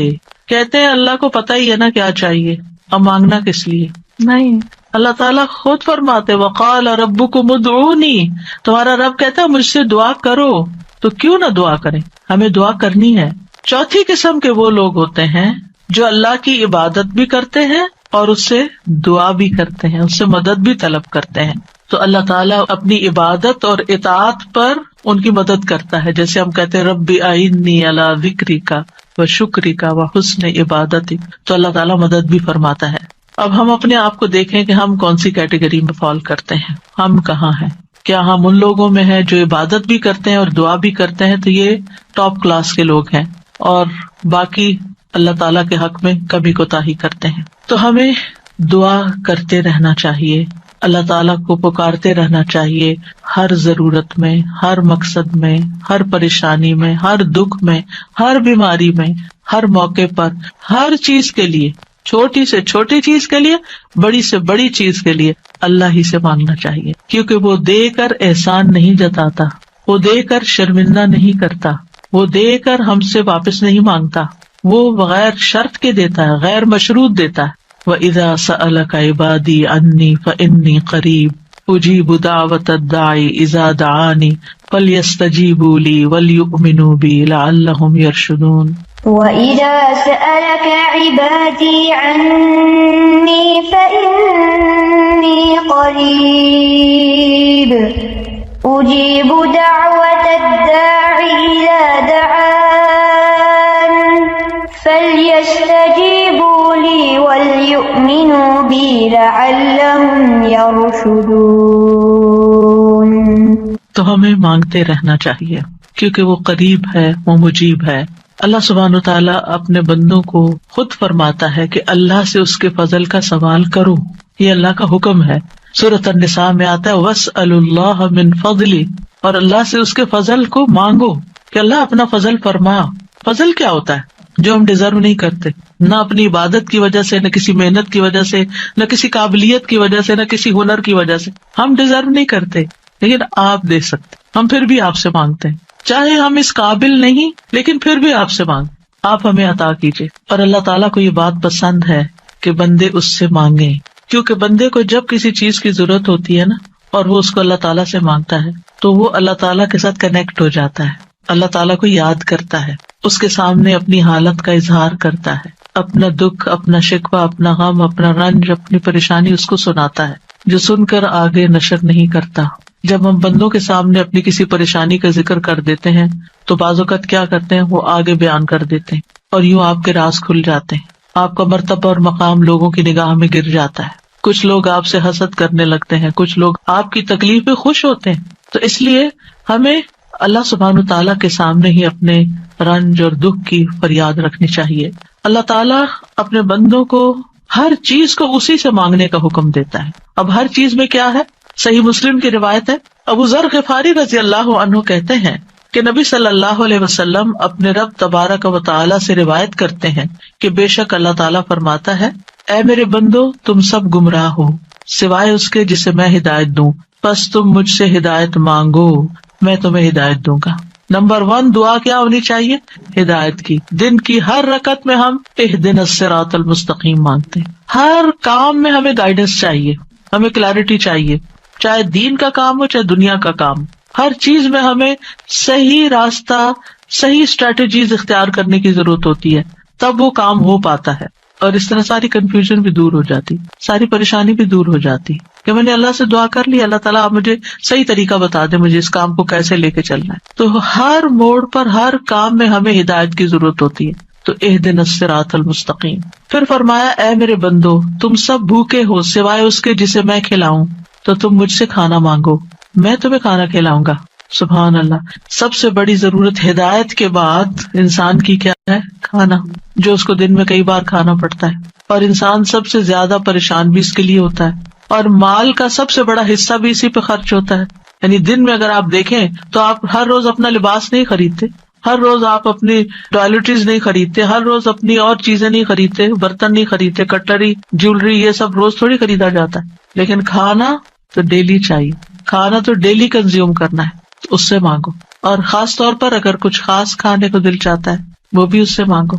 کہتے ہیں اللہ کو پتہ ہی ہے نا کیا چاہیے، اب مانگنا کس لیے. نہیں، اللہ تعالیٰ خود فرماتے وقال ربکم ادعونی، تمہارا رب کہتا ہے مجھ سے دعا کرو، تو کیوں نہ دعا کریں، ہمیں دعا کرنی ہے. چوتھی قسم کے وہ لوگ ہوتے ہیں جو اللہ کی عبادت بھی کرتے ہیں اور اس سے دعا بھی کرتے ہیں، اس سے مدد بھی طلب کرتے ہیں. تو اللہ تعالیٰ اپنی عبادت اور اطاعت پر ان کی مدد کرتا ہے، جیسے ہم کہتے ہیں رب اعنی علی ذکرک و شکرک و حسن عبادتک، تو اللہ تعالیٰ مدد بھی فرماتا ہے. اب ہم اپنے آپ کو دیکھیں کہ ہم کون سی کیٹیگری میں فال کرتے ہیں، ہم کہاں ہیں. کیا ہم ان لوگوں میں ہیں جو عبادت بھی کرتے ہیں اور دعا بھی کرتے ہیں، تو یہ ٹاپ کلاس کے لوگ ہیں، اور باقی اللہ تعالیٰ کے حق میں کبھی کوتاہی کرتے ہیں. تو ہمیں دعا کرتے رہنا چاہیے، اللہ تعالیٰ کو پکارتے رہنا چاہیے، ہر ضرورت میں، ہر مقصد میں، ہر پریشانی میں، ہر دکھ میں، ہر بیماری میں، ہر موقع پر، ہر چیز کے لیے، چھوٹی سے چھوٹی چیز کے لیے، بڑی سے بڑی چیز کے لیے اللہ ہی سے مانگنا چاہیے، کیونکہ وہ دے کر احسان نہیں جتاتا، وہ دے کر شرمندہ نہیں کرتا، وہ دے کر ہم سے واپس نہیں مانگتا، وہ بغیر شرط کے دیتا ہے، غیر مشروط دیتا ہے. وَإِذَا سَأَلَكَ عِبَادِي عَنِّي فَإِنِّي قَرِيبٌ أُجِيبُ دَعْوَةَ الدَّاعِ إِذَا دَعَانِ فَلْيَسْتَجِيبُوا لِي وَلْيُؤْمِنُوا بِي لَعَلَّهُمْ يَرْشُدُونَ. وَإِذَا سَأَلَكَ عِبَادِي عَنِّي فَإِنِّي قَرِيبٌ أُجِيبُ دَعْوَةَ الدَّاعِ إِذَا دَعَانِ فَلْيَسْتَجِيبُوا لِي وَلْيُؤْمِنُوا بِي لَعَلَّهُمْ يَرْشُدُونَ۔ تو ہمیں مانگتے رہنا چاہیے کیونکہ وہ قریب ہے، وہ مجیب ہے۔ اللہ سبحانہ تعالیٰ اپنے بندوں کو خود فرماتا ہے کہ اللہ سے اس کے فضل کا سوال کرو، یہ اللہ کا حکم ہے۔ سورۃ النساء میں آتا ہے وَاسْأَلُوا اللَّهَ مِن فَضْلِهِ، اور اللہ سے اس کے فضل کو مانگو کہ اللہ اپنا فضل فرما۔ فضل کیا ہوتا ہے؟ جو ہم ڈیزرو نہیں کرتے، نہ اپنی عبادت کی وجہ سے، نہ کسی محنت کی وجہ سے، نہ کسی قابلیت کی وجہ سے، نہ کسی ہنر کی وجہ سے، ہم ڈیزرو نہیں کرتے، لیکن آپ دے سکتے، ہم پھر بھی آپ سے مانگتے ہیں، چاہے ہم اس قابل نہیں لیکن پھر بھی آپ سے مانگ، آپ ہمیں عطا کیجیے۔ اور اللہ تعالیٰ کو یہ بات پسند ہے کہ بندے اس سے مانگیں، کیونکہ بندے کو جب کسی چیز کی ضرورت ہوتی ہے نا اور وہ اس کو اللہ تعالیٰ سے مانگتا ہے تو وہ اللہ تعالیٰ کے ساتھ کنیکٹ ہو جاتا ہے، اللہ تعالیٰ کو یاد کرتا ہے، اس کے سامنے اپنی حالت کا اظہار کرتا ہے، اپنا دکھ، اپنا شکوہ، اپنا غم، اپنا رنج، اپنی پریشانی اس کو سناتا ہے، جو سن کر آگے نشر نہیں کرتا۔ جب ہم بندوں کے سامنے اپنی کسی پریشانی کا ذکر کر دیتے ہیں تو بعض اوقات کیا کرتے ہیں، وہ آگے بیان کر دیتے ہیں اور یوں آپ کے راز کھل جاتے ہیں، آپ کا مرتبہ اور مقام لوگوں کی نگاہ میں گر جاتا ہے، کچھ لوگ آپ سے حسد کرنے لگتے ہیں، کچھ لوگ آپ کی تکلیف پہ خوش ہوتے ہیں۔ تو اس لیے ہمیں اللہ سبحانہ تعالیٰ کے سامنے ہی اپنے رنج اور دکھ کی فریاد رکھنی چاہیے۔ اللہ تعالیٰ اپنے بندوں کو ہر چیز کو اسی سے مانگنے کا حکم دیتا ہے۔ اب ہر چیز میں کیا ہے؟ صحیح مسلم کی روایت ہے، ابو ذر غفاری رضی اللہ عنہ کہتے ہیں کہ نبی صلی اللہ علیہ وسلم اپنے رب تبارک و تعالیٰ سے روایت کرتے ہیں کہ بے شک اللہ تعالیٰ فرماتا ہے، اے میرے بندو تم سب گمراہ ہو سوائے اس کے جسے میں ہدایت دوں، پس تم مجھ سے ہدایت مانگو میں تمہیں ہدایت دوں گا۔ نمبر 1 دعا کیا ہونی چاہیے؟ ہدایت کی۔ دن کی ہر رکعت میں ہم اہدنا الصراط المستقیم مانگتے ہیں، ہر کام میں ہمیں گائیڈنس چاہیے، ہمیں کلیرٹی چاہیے، چاہے دین کا کام ہو چاہے دنیا کا کام، ہر چیز میں ہمیں صحیح راستہ، صحیح اسٹریٹجیز اختیار کرنے کی ضرورت ہوتی ہے، تب وہ کام ہو پاتا ہے، اور اس طرح ساری کنفیوژن بھی دور ہو جاتی، ساری پریشانی بھی دور ہو جاتی کہ میں نے اللہ سے دعا کر لی، اللہ تعالیٰ آپ مجھے صحیح طریقہ بتا دے، مجھے اس کام کو کیسے لے کے چلنا ہے۔ تو ہر موڑ پر، ہر کام میں ہمیں ہدایت کی ضرورت ہوتی ہے۔ تو اہدنا الصراط المستقیم۔ پھر فرمایا، اے میرے بندو تم سب بھوکے ہو سوائے اس کے جسے میں کھلاؤں، تو تم مجھ سے کھانا مانگو میں تمہیں کھانا کھلاؤں گا۔ سبحان اللہ، سب سے بڑی ضرورت ہدایت کے بعد انسان کی کیا ہے؟ کھانا، جو اس کو دن میں کئی بار کھانا پڑتا ہے، اور انسان سب سے زیادہ پریشان بھی اس کے لیے ہوتا ہے، اور مال کا سب سے بڑا حصہ بھی اسی پہ خرچ ہوتا ہے۔ یعنی دن میں اگر آپ دیکھیں تو آپ ہر روز اپنا لباس نہیں خریدتے، ہر روز آپ اپنی ٹوائلٹریز نہیں خریدتے، ہر روز اپنی اور چیزیں نہیں خریدتے، برتن نہیں خریدتے، کٹلری، جیولری، یہ سب روز تھوڑی خریدا جاتا ہے، لیکن کھانا تو ڈیلی چاہیے، کھانا تو ڈیلی کنزیوم کرنا ہے، اس سے مانگو۔ اور خاص طور پر اگر کچھ خاص کھانے کو دل چاہتا ہے وہ بھی اس سے مانگو۔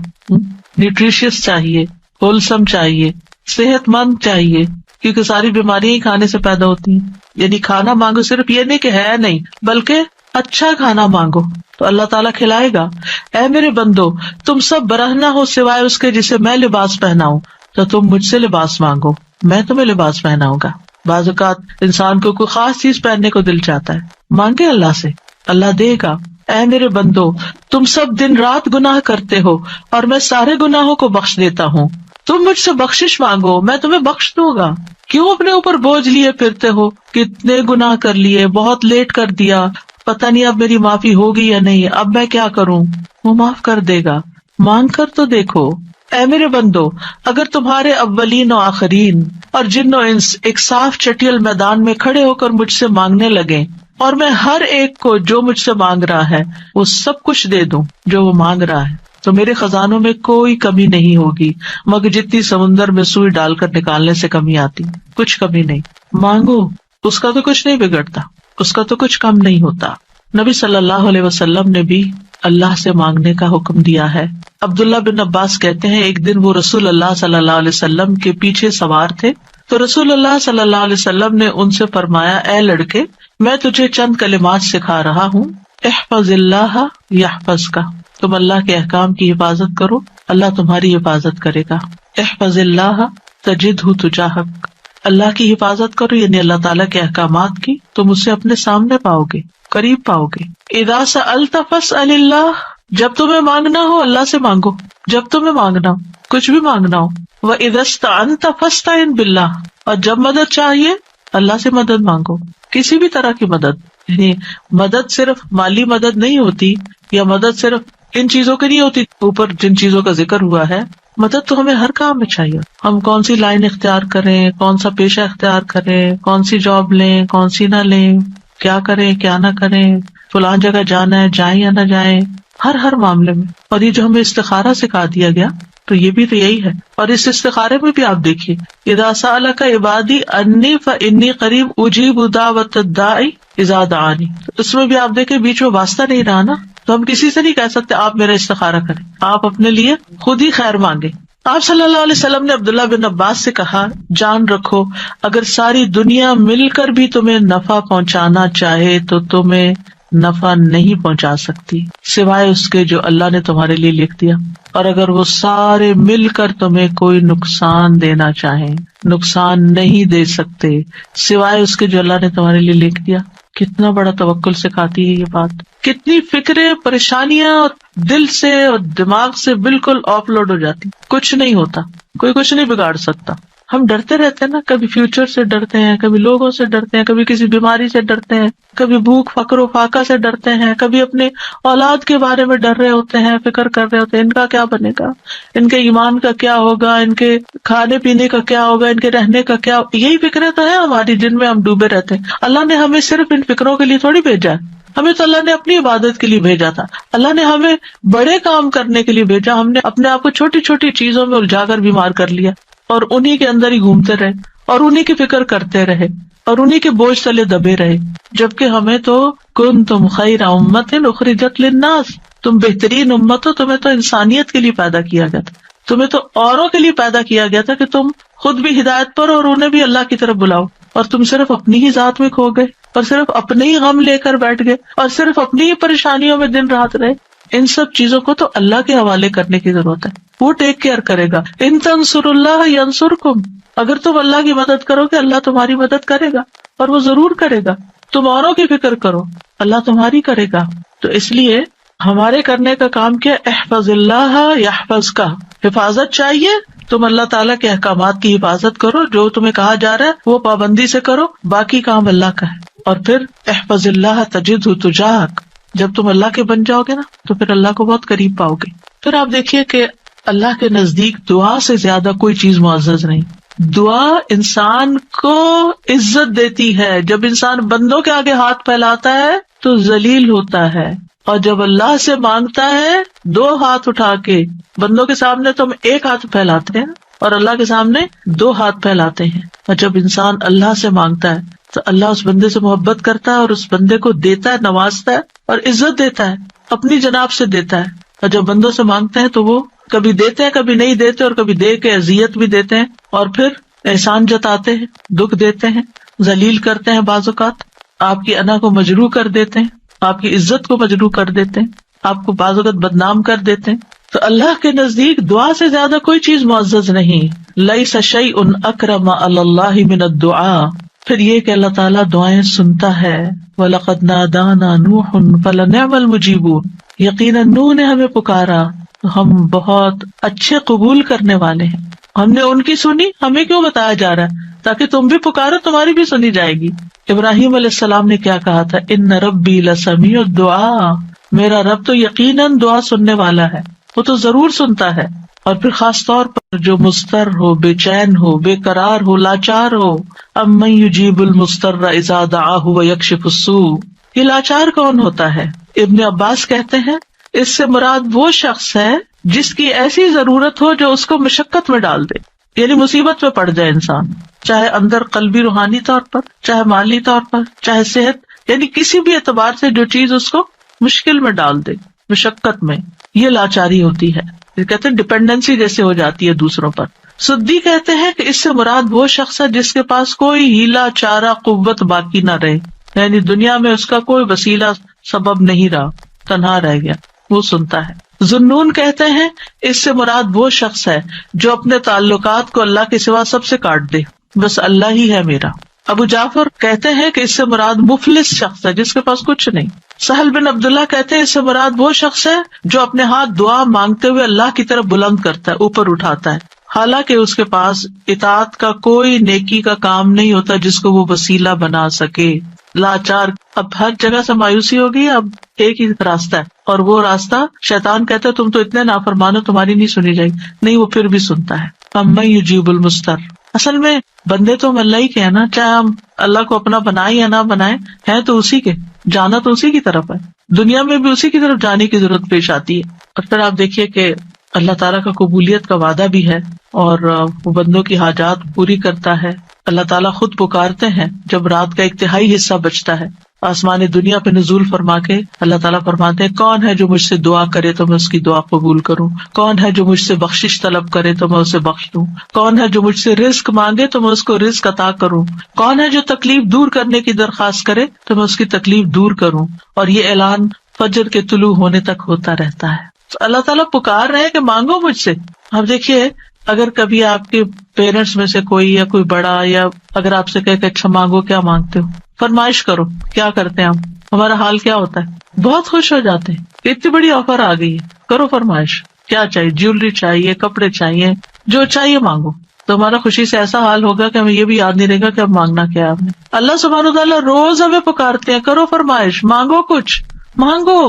نیوٹریشیس چاہیے، ہولسم چاہیے، صحت مند چاہیے، کیونکہ ساری بیماریاں ہی کھانے سے پیدا ہوتی ہیں۔ یعنی کھانا مانگو صرف یہ نہیں کہ ہے نہیں، بلکہ اچھا کھانا مانگو تو اللہ تعالیٰ کھلائے گا۔ اے میرے بندو تم سب برہنہ ہو سوائے اس کے جسے میں لباس پہناؤں، تو تم مجھ سے لباس مانگو میں تمہیں لباس پہناؤں گا۔ بعض اوقات انسان کو کوئی خاص چیز پہننے کو دل چاہتا ہے، مانگے اللہ سے، اللہ دے گا۔ اے میرے بندو تم سب دن رات گناہ کرتے ہو اور میں سارے گناہوں کو بخش دیتا ہوں، تم مجھ سے بخشش مانگو میں تمہیں بخش دوں گا۔ کیوں اپنے اوپر بوجھ لیے پھرتے ہو؟ کتنے گناہ کر لیے، بہت لیٹ کر دیا، پتہ نہیں اب میری معافی ہوگی یا نہیں، اب میں کیا کروں؟ وہ معاف کر دے گا، مانگ کر تو دیکھو۔ اے میرے بندو اگر تمہارے اولین و آخرین اور جن و انس ایک صاف چٹیل میدان میں کھڑے ہو کر مجھ سے مانگنے لگے، اور میں ہر ایک کو جو مجھ سے مانگ رہا ہے وہ سب کچھ دے دوں جو وہ مانگ رہا ہے، تو میرے خزانوں میں کوئی کمی نہیں ہوگی مگر جتنی سمندر میں سوئی ڈال کر نکالنے سے کمی آتی، کچھ کمی نہیں۔ مانگو، اس کا تو کچھ نہیں بگڑتا، اس کا تو کچھ کم نہیں ہوتا۔ نبی صلی اللہ علیہ وسلم نے بھی اللہ سے مانگنے کا حکم دیا ہے۔ عبداللہ بن عباس کہتے ہیں ایک دن وہ رسول اللہ صلی اللہ علیہ وسلم کے پیچھے سوار تھے، تو رسول اللہ صلی اللہ علیہ وسلم نے ان سے فرمایا، اے لڑکے میں تجھے چند کلمات سکھا رہا ہوں، احفظ اللہ یحفظک، تم اللہ کے احکام کی حفاظت کرو، اللہ تمہاری حفاظت کرے گا۔ احفظ اللہ تجدہ تجاہک، اللہ کی حفاظت کرو یعنی اللہ تعالیٰ کے احکامات کی، تم اسے اپنے سامنے پاؤ گے، قریب پاؤ گے۔ اذا سألت فاسأل اللہ، جب تمہیں مانگنا ہو اللہ سے مانگو، جب تمہیں مانگنا ہو، کچھ بھی مانگنا ہو۔ وَإِذَا اسْتَعَنْتَ فَاسْتَعِنْ بِاللَّهِ، اور جب مدد چاہیے اللہ سے مدد مانگو، کسی بھی طرح کی مدد، یعنی مدد صرف مالی مدد نہیں ہوتی، یا مدد صرف ان چیزوں کی نہیں ہوتی اوپر جن چیزوں کا ذکر ہوا ہے، مدد تو ہمیں ہر کام میں چاہیے۔ ہم کون سی لائن اختیار کریں، کون سا پیشہ اختیار کریں، کون سی جاب لیں، کون سی نہ لیں، کیا کریں کیا نہ کریں، فلاں جگہ جانا ہے جائیں یا نہ جائیں، ہر معاملے میں۔ اور یہ جو ہمیں استخارہ سکھا دیا گیا تو یہ بھی تو یہی ہے۔ اور اس استخارے میں بھی آپ دیکھیے، اذا سألک عبادی انی فانی قریب اجیب دعوت الداعی اذا دعانی، اس میں بھی آپ دیکھیں بیچ میں واسطہ نہیں رہا نا، تو ہم کسی سے نہیں کہہ سکتے آپ میرا استخارہ کریں، آپ اپنے لیے خود ہی خیر مانگے۔ آپ صلی اللہ علیہ وسلم نے عبداللہ بن عباس سے کہا، جان رکھو اگر ساری دنیا مل کر بھی تمہیں نفع پہنچانا چاہے تو تمہیں نفع نہیں پہنچا سکتی سوائے اس کے جو اللہ نے تمہارے لیے لکھ دیا، اور اگر وہ سارے مل کر تمہیں کوئی نقصان دینا چاہیں نقصان نہیں دے سکتے سوائے اس کے جو اللہ نے تمہارے لیے لکھ دیا۔ کتنا بڑا توکل سکھاتی ہے یہ بات، کتنی فکریں پریشانیاں دل سے اور دماغ سے بالکل آف لوڈ ہو جاتی، کچھ نہیں ہوتا، کوئی کچھ نہیں بگاڑ سکتا۔ ہم ڈرتے رہتے ہیں نا، کبھی فیوچر سے ڈرتے ہیں، کبھی لوگوں سے ڈرتے ہیں، کبھی کسی بیماری سے ڈرتے ہیں، کبھی بھوک فقر و فاقہ سے ڈرتے ہیں، کبھی اپنے اولاد کے بارے میں ڈر رہے ہوتے ہیں، فکر کر رہے ہوتے ہیں ان کا کیا بنے گا، ان کے ایمان کا کیا ہوگا، ان کے کھانے پینے کا کیا ہوگا، ان کے رہنے کا کیا، یہی فکریں تو ہیں ہماری جن میں ہم ڈوبے رہتے ہیں۔ اللہ نے ہمیں صرف ان فکروں کے لیے تھوڑی بھیجا ہے، ہمیں تو اللہ نے اپنی عبادت کے لیے بھیجا تھا، اللہ نے ہمیں بڑے کام کرنے کے لیے بھیجا، ہم نے اپنے آپ کو چھوٹی چھوٹی چیزوں میں الجھا کر بیمار کر لیا اور انہی کے اندر ہی گھومتے رہے اور انہی کی فکر کرتے رہے اور انہی کے بوجھ تلے دبے رہے، جبکہ ہمیں تو کنتم خیر امۃ اخرجت للناس، تم بہترین امت ہو، تمہیں تو انسانیت کے لیے پیدا کیا گیا تھا، تمہیں تو اوروں کے لیے پیدا کیا گیا تھا کہ تم خود بھی ہدایت پر اور انہیں بھی اللہ کی طرف بلاؤ، اور تم صرف اپنی ہی ذات میں کھو گئے اور صرف اپنے ہی غم لے کر بیٹھ گئے اور صرف اپنی ہی پریشانیوں میں دن رات رہے۔ ان سب چیزوں کو تو اللہ کے حوالے کرنے کی ضرورت ہے، وہ ٹیک کیئر کرے گا۔ ان تنصروا اللہ ینصرکم، اگر تم اللہ کی مدد کرو گے اللہ تمہاری مدد کرے گا، اور وہ ضرور کرے گا۔ تم اوروں کی فکر کرو اللہ تمہاری کرے گا۔ تو اس لیے ہمارے کرنے کا کام کیا، احفظ اللہ یحفظ کا، حفاظت چاہیے، تم اللہ تعالیٰ کے احکامات کی حفاظت کرو، جو تمہیں کہا جا رہا ہے وہ پابندی سے کرو، باقی کام اللہ کا ہے۔ اور پھر احفظ اللہ تجدہ تجاہک، جب تم اللہ کے بن جاؤ گے نا تو پھر اللہ کو بہت قریب پاؤ گے۔ پھر آپ دیکھیے کہ اللہ کے نزدیک دعا سے زیادہ کوئی چیز معزز نہیں۔ دعا انسان کو عزت دیتی ہے، جب انسان بندوں کے آگے ہاتھ پھیلاتا ہے تو ذلیل ہوتا ہے، اور جب اللہ سے مانگتا ہے دو ہاتھ اٹھا کے، بندوں کے سامنے تو ہم ایک ہاتھ پھیلاتے ہیں اور اللہ کے سامنے دو ہاتھ پھیلاتے ہیں، اور جب انسان اللہ سے مانگتا ہے تو اللہ اس بندے سے محبت کرتا ہے اور اس بندے کو دیتا ہے، نوازتا ہے اور عزت دیتا ہے، اپنی جناب سے دیتا ہے۔ اور جب بندوں سے مانگتے ہیں تو وہ کبھی دیتے ہیں کبھی نہیں دیتے، اور کبھی دے کے اذیت بھی دیتے ہیں، اور پھر احسان جتاتے ہیں، دکھ دیتے ہیں، ذلیل کرتے ہیں، بعض اوقات آپ کی انا کو مجروح کر دیتے ہیں، آپ کی عزت کو مجروح کر دیتے ہیں، آپ کو بعض اوقات بدنام کر دیتے ہیں۔ تو اللہ کے نزدیک دعا سے زیادہ کوئی چیز معزز نہیں۔ لیس شیء اکرم علی اللہ من الدعاء، پھر یہ کہ اللہ تعالیٰ دعائیں سنتا ہے۔ وَلَقَدْ نَادَانَا نُوحٌ فَلَنِعْمَ الْمُجِيبُونَ، یقیناً نوح نے ہمیں پکارا تو ہم بہت اچھے قبول کرنے والے ہیں۔ ہم نے ان کی سنی، ہمیں کیوں بتایا جا رہا ہے؟ تاکہ تم بھی پکارو، تمہاری بھی سنی جائے گی۔ ابراہیم علیہ السلام نے کیا کہا تھا، ان ربی لسمیع الدعاء، میرا رب تو یقیناً دعا سننے والا ہے، وہ تو ضرور سنتا ہے۔ اور پھر خاص طور پر جو مضطر ہو، بے چین ہو، بے قرار ہو، لاچار ہو، امن یجیب المضطر اذا دعاہ ویکشف السوء، یہ لاچار کون ہوتا ہے؟ ابن عباس کہتے ہیں اس سے مراد وہ شخص ہے جس کی ایسی ضرورت ہو جو اس کو مشقت میں ڈال دے، یعنی مصیبت میں پڑ جائے انسان، چاہے اندر قلبی روحانی طور پر، چاہے مالی طور پر، چاہے صحت، یعنی کسی بھی اعتبار سے جو چیز اس کو مشکل میں ڈال دے، مشقت میں، یہ لاچاری ہوتی ہے۔ یہ کہتے ہیں ڈپینڈنسی جیسے ہو جاتی ہے دوسروں پر۔ سدی کہتے ہیں کہ اس سے مراد وہ شخص ہے جس کے پاس کوئی ہیلا چارہ قوت باقی نہ رہے، یعنی دنیا میں اس کا کوئی وسیلہ سبب نہیں رہا، تنہا رہ گیا، وہ سنتا ہے۔ ذنون کہتے ہیں اس سے مراد وہ شخص ہے جو اپنے تعلقات کو اللہ کے سوا سب سے کاٹ دے، بس اللہ ہی ہے میرا۔ ابو جعفر کہتے ہیں کہ اس سے مراد مفلس شخص ہے جس کے پاس کچھ نہیں۔ سہل بن عبداللہ کہتے ہیں اس سے مراد وہ شخص ہے جو اپنے ہاتھ دعا مانگتے ہوئے اللہ کی طرف بلند کرتا ہے، اوپر اٹھاتا ہے، حالانکہ اس کے پاس اطاعت کا کوئی نیکی کا کام نہیں ہوتا جس کو وہ وسیلہ بنا سکے۔ لاچار، اب ہر جگہ سے مایوسی ہوگی، اب ایک ہی راستہ ہے، اور وہ راستہ شیطان کہتا ہے تم تو اتنے نافرمان ہو، تمہاری نہیں سنی جائے گی، نہیں وہ پھر بھی سنتا ہے۔ اما یجیب المضطر، اصل میں بندے تو ہم اللہ ہی کے ہیں نا، چاہے ہم اللہ کو اپنا بنائیں یا نہ بنائیں، ہیں تو اسی کے، جانا تو اسی کی طرف ہے، دنیا میں بھی اسی کی طرف جانے کی ضرورت پیش آتی ہے۔ اور پھر آپ دیکھیے کہ اللہ تعالیٰ کا قبولیت کا وعدہ بھی ہے، اور وہ بندوں کی حاجات پوری کرتا ہے۔ اللہ تعالیٰ خود پکارتے ہیں جب رات کا ایک تہائی حصہ بچتا ہے، آسمان دنیا پہ نزول فرما کے اللہ تعالیٰ فرماتے ہیں کون ہے جو مجھ سے دعا کرے تو میں اس کی دعا قبول کروں، کون ہے جو مجھ سے بخشش طلب کرے تو میں اسے بخش دوں، کون ہے جو مجھ سے رزق مانگے تو میں اس کو رزق عطا کروں، کون ہے جو تکلیف دور کرنے کی درخواست کرے تو میں اس کی تکلیف دور کروں۔ اور یہ اعلان فجر کے طلوع ہونے تک ہوتا رہتا ہے۔ تو اللہ تعالیٰ پکار رہے ہیں کہ مانگو مجھ سے۔ اب دیکھیے اگر کبھی آپ کے پیرنٹس میں سے کوئی یا کوئی بڑا یا اگر آپ سے کہے کہ اچھا مانگو، کیا مانگتے ہو، فرمائش کرو، کیا کرتے ہیں ہمارا حال کیا ہوتا ہے؟ بہت خوش ہو جاتے ہیں، اتنی بڑی آفر آ گئی ہے، کرو فرمائش، کیا چاہیے، جیولری چاہیے، کپڑے چاہیے، جو چاہیے مانگو۔ تو ہمارا خوشی سے ایسا حال ہوگا کہ ہمیں یہ بھی یاد نہیں رہے گا کہ اب مانگنا کیا ہے آپ نے۔ اللہ سبحانہ وتعالیٰ روز ہمیں پکارتے ہیں کرو فرمائش، مانگو کچھ، مانگو،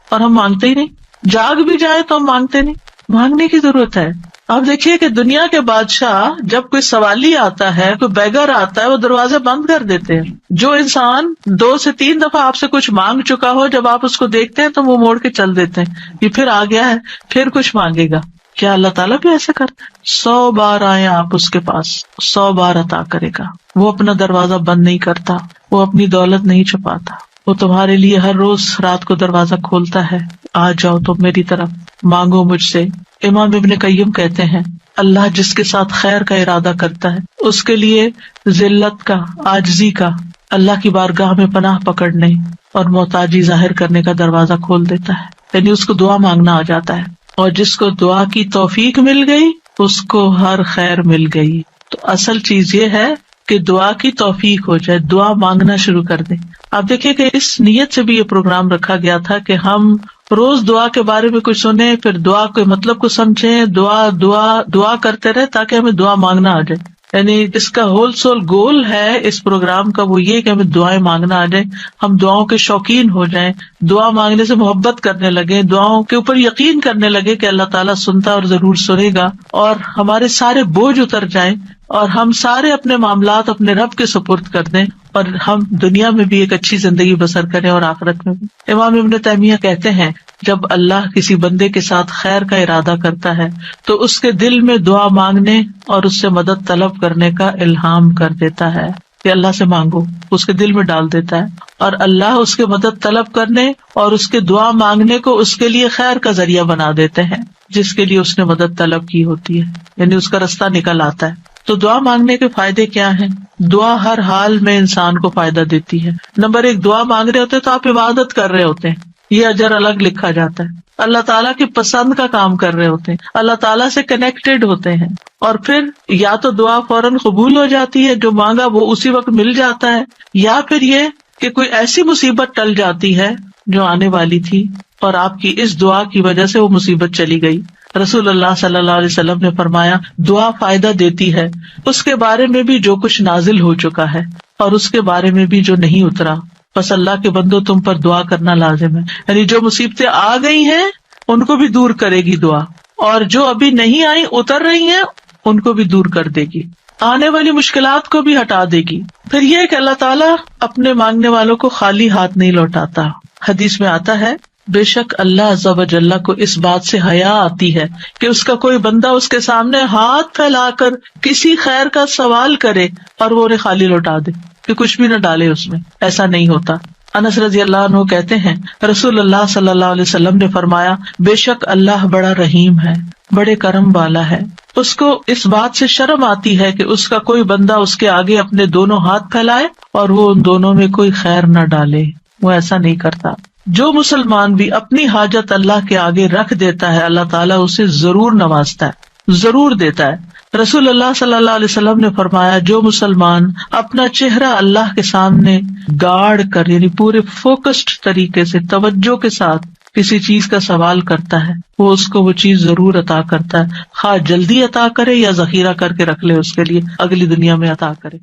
اور ہم مانگتے ہی نہیں۔ جاگ بھی جائے تو ہم مانگتے نہیں، مانگنے کی ضرورت ہے۔ آپ دیکھیے کہ دنیا کے بادشاہ جب کوئی سوالی آتا ہے، کوئی بیگر آتا ہے، وہ دروازے بند کر دیتے ہیں۔ جو انسان 2 سے 3 دفعہ آپ سے کچھ مانگ چکا ہو، جب آپ اس کو دیکھتے ہیں تو وہ موڑ کے چل دیتے ہیں، یہ پھر آ گیا ہے، پھر کچھ مانگے گا۔ کیا اللہ تعالیٰ بھی ایسا کرتا ہے؟ 100 بار آئے آپ اس کے پاس، 100 بار عطا کرے گا۔ وہ اپنا دروازہ بند نہیں کرتا، وہ اپنی دولت نہیں چھپاتا، وہ تمہارے لیے ہر روز رات کو دروازہ کھولتا ہے، آ جاؤ تم میری طرف، مانگو مجھ سے۔ امام ابن قیم کہتے ہیں اللہ جس کے ساتھ خیر کا ارادہ کرتا ہے اس کے لیے ذلت کا، عاجزی کا، اللہ کی بارگاہ میں پناہ پکڑنے اور محتاجی ظاہر کرنے کا دروازہ کھول دیتا ہے، یعنی اس کو دعا مانگنا آ جاتا ہے، اور جس کو دعا کی توفیق مل گئی اس کو ہر خیر مل گئی۔ تو اصل چیز یہ ہے کہ دعا کی توفیق ہو جائے، دعا مانگنا شروع کر دیں۔ آپ دیکھیں کہ اس نیت سے بھی یہ پروگرام رکھا گیا تھا کہ ہم روز دعا کے بارے میں کچھ سنیں، پھر دعا کے مطلب کو سمجھیں، دعا کرتے رہے تاکہ ہمیں دعا مانگنا آ جائے۔ یعنی اس کا ہول سول گول ہے اس پروگرام کا، وہ یہ کہ ہمیں دعائیں مانگنا آ جائے، ہم دعاؤں کے شوقین ہو جائیں، دعا مانگنے سے محبت کرنے لگے، دعاؤں کے اوپر یقین کرنے لگے کہ اللہ تعالیٰ سنتا اور ضرور سنے گا، اور ہمارے سارے بوجھ اتر جائیں اور ہم سارے اپنے معاملات اپنے رب کے سپرد کر دیں، اور ہم دنیا میں بھی ایک اچھی زندگی بسر کریں اور آخرت میں بھی۔ امام ابن تیمیہ کہتے ہیں جب اللہ کسی بندے کے ساتھ خیر کا ارادہ کرتا ہے تو اس کے دل میں دعا مانگنے اور اس سے مدد طلب کرنے کا الہام کر دیتا ہے کہ اللہ سے مانگو، اس کے دل میں ڈال دیتا ہے، اور اللہ اس کے مدد طلب کرنے اور اس کے دعا مانگنے کو اس کے لیے خیر کا ذریعہ بنا دیتے ہیں جس کے لیے اس نے مدد طلب کی ہوتی ہے، یعنی اس کا رستہ نکل آتا ہے۔ تو دعا مانگنے کے فائدے کیا ہیں؟ دعا ہر حال میں انسان کو فائدہ دیتی ہے۔ نمبر 1، دعا مانگ رہے ہوتے تو آپ عبادت کر رہے ہوتے ہیں، یہ اجر الگ لکھا جاتا ہے۔ اللہ تعالیٰ کی پسند کا کام کر رہے ہوتے ہیں، اللہ تعالیٰ سے کنیکٹڈ ہوتے ہیں، اور پھر یا تو دعا فوراً قبول ہو جاتی ہے، جو مانگا وہ اسی وقت مل جاتا ہے، یا پھر یہ کہ کوئی ایسی مصیبت ٹل جاتی ہے جو آنے والی تھی اور آپ کی اس دعا کی وجہ سے وہ مصیبت چلی گئی۔ رسول اللہ صلی اللہ علیہ وسلم نے فرمایا دعا فائدہ دیتی ہے اس کے بارے میں بھی جو کچھ نازل ہو چکا ہے اور اس کے بارے میں بھی جو نہیں اترا، بس اللہ کے بندو تم پر دعا کرنا لازم ہے، یعنی جو مصیبتیں آ گئی ہیں ان کو بھی دور کرے گی دعا، اور جو ابھی نہیں آئی اتر رہی ہیں ان کو بھی دور کر دے گی، آنے والی مشکلات کو بھی ہٹا دے گی۔ پھر یہ کہ اللہ تعالیٰ اپنے مانگنے والوں کو خالی ہاتھ نہیں لوٹاتا۔ حدیث میں آتا ہے بے شک اللہ عز و جل کو اس بات سے حیا آتی ہے کہ اس کا کوئی بندہ اس کے سامنے ہاتھ پھیلا کر کسی خیر کا سوال کرے اور وہ انہیں خالی لوٹا دے، کہ کچھ بھی نہ ڈالے اس میں، ایسا نہیں ہوتا۔ انس رضی اللہ عنہ کہتے ہیں رسول اللہ صلی اللہ علیہ وسلم نے فرمایا بے شک اللہ بڑا رحیم ہے، بڑے کرم والا ہے، اس کو اس بات سے شرم آتی ہے کہ اس کا کوئی بندہ اس کے آگے اپنے دونوں ہاتھ پھیلائے اور وہ ان دونوں میں کوئی خیر نہ ڈالے، وہ ایسا نہیں کرتا۔ جو مسلمان بھی اپنی حاجت اللہ کے آگے رکھ دیتا ہے اللہ تعالیٰ اسے ضرور نوازتا ہے، ضرور دیتا ہے۔ رسول اللہ صلی اللہ علیہ وسلم نے فرمایا جو مسلمان اپنا چہرہ اللہ کے سامنے گاڑ کر یعنی پورے فوکسڈ طریقے سے توجہ کے ساتھ کسی چیز کا سوال کرتا ہے وہ اس کو وہ چیز ضرور عطا کرتا ہے، خواہ جلدی عطا کرے یا ذخیرہ کر کے رکھ لے اس کے لیے اگلی دنیا میں عطا کرے۔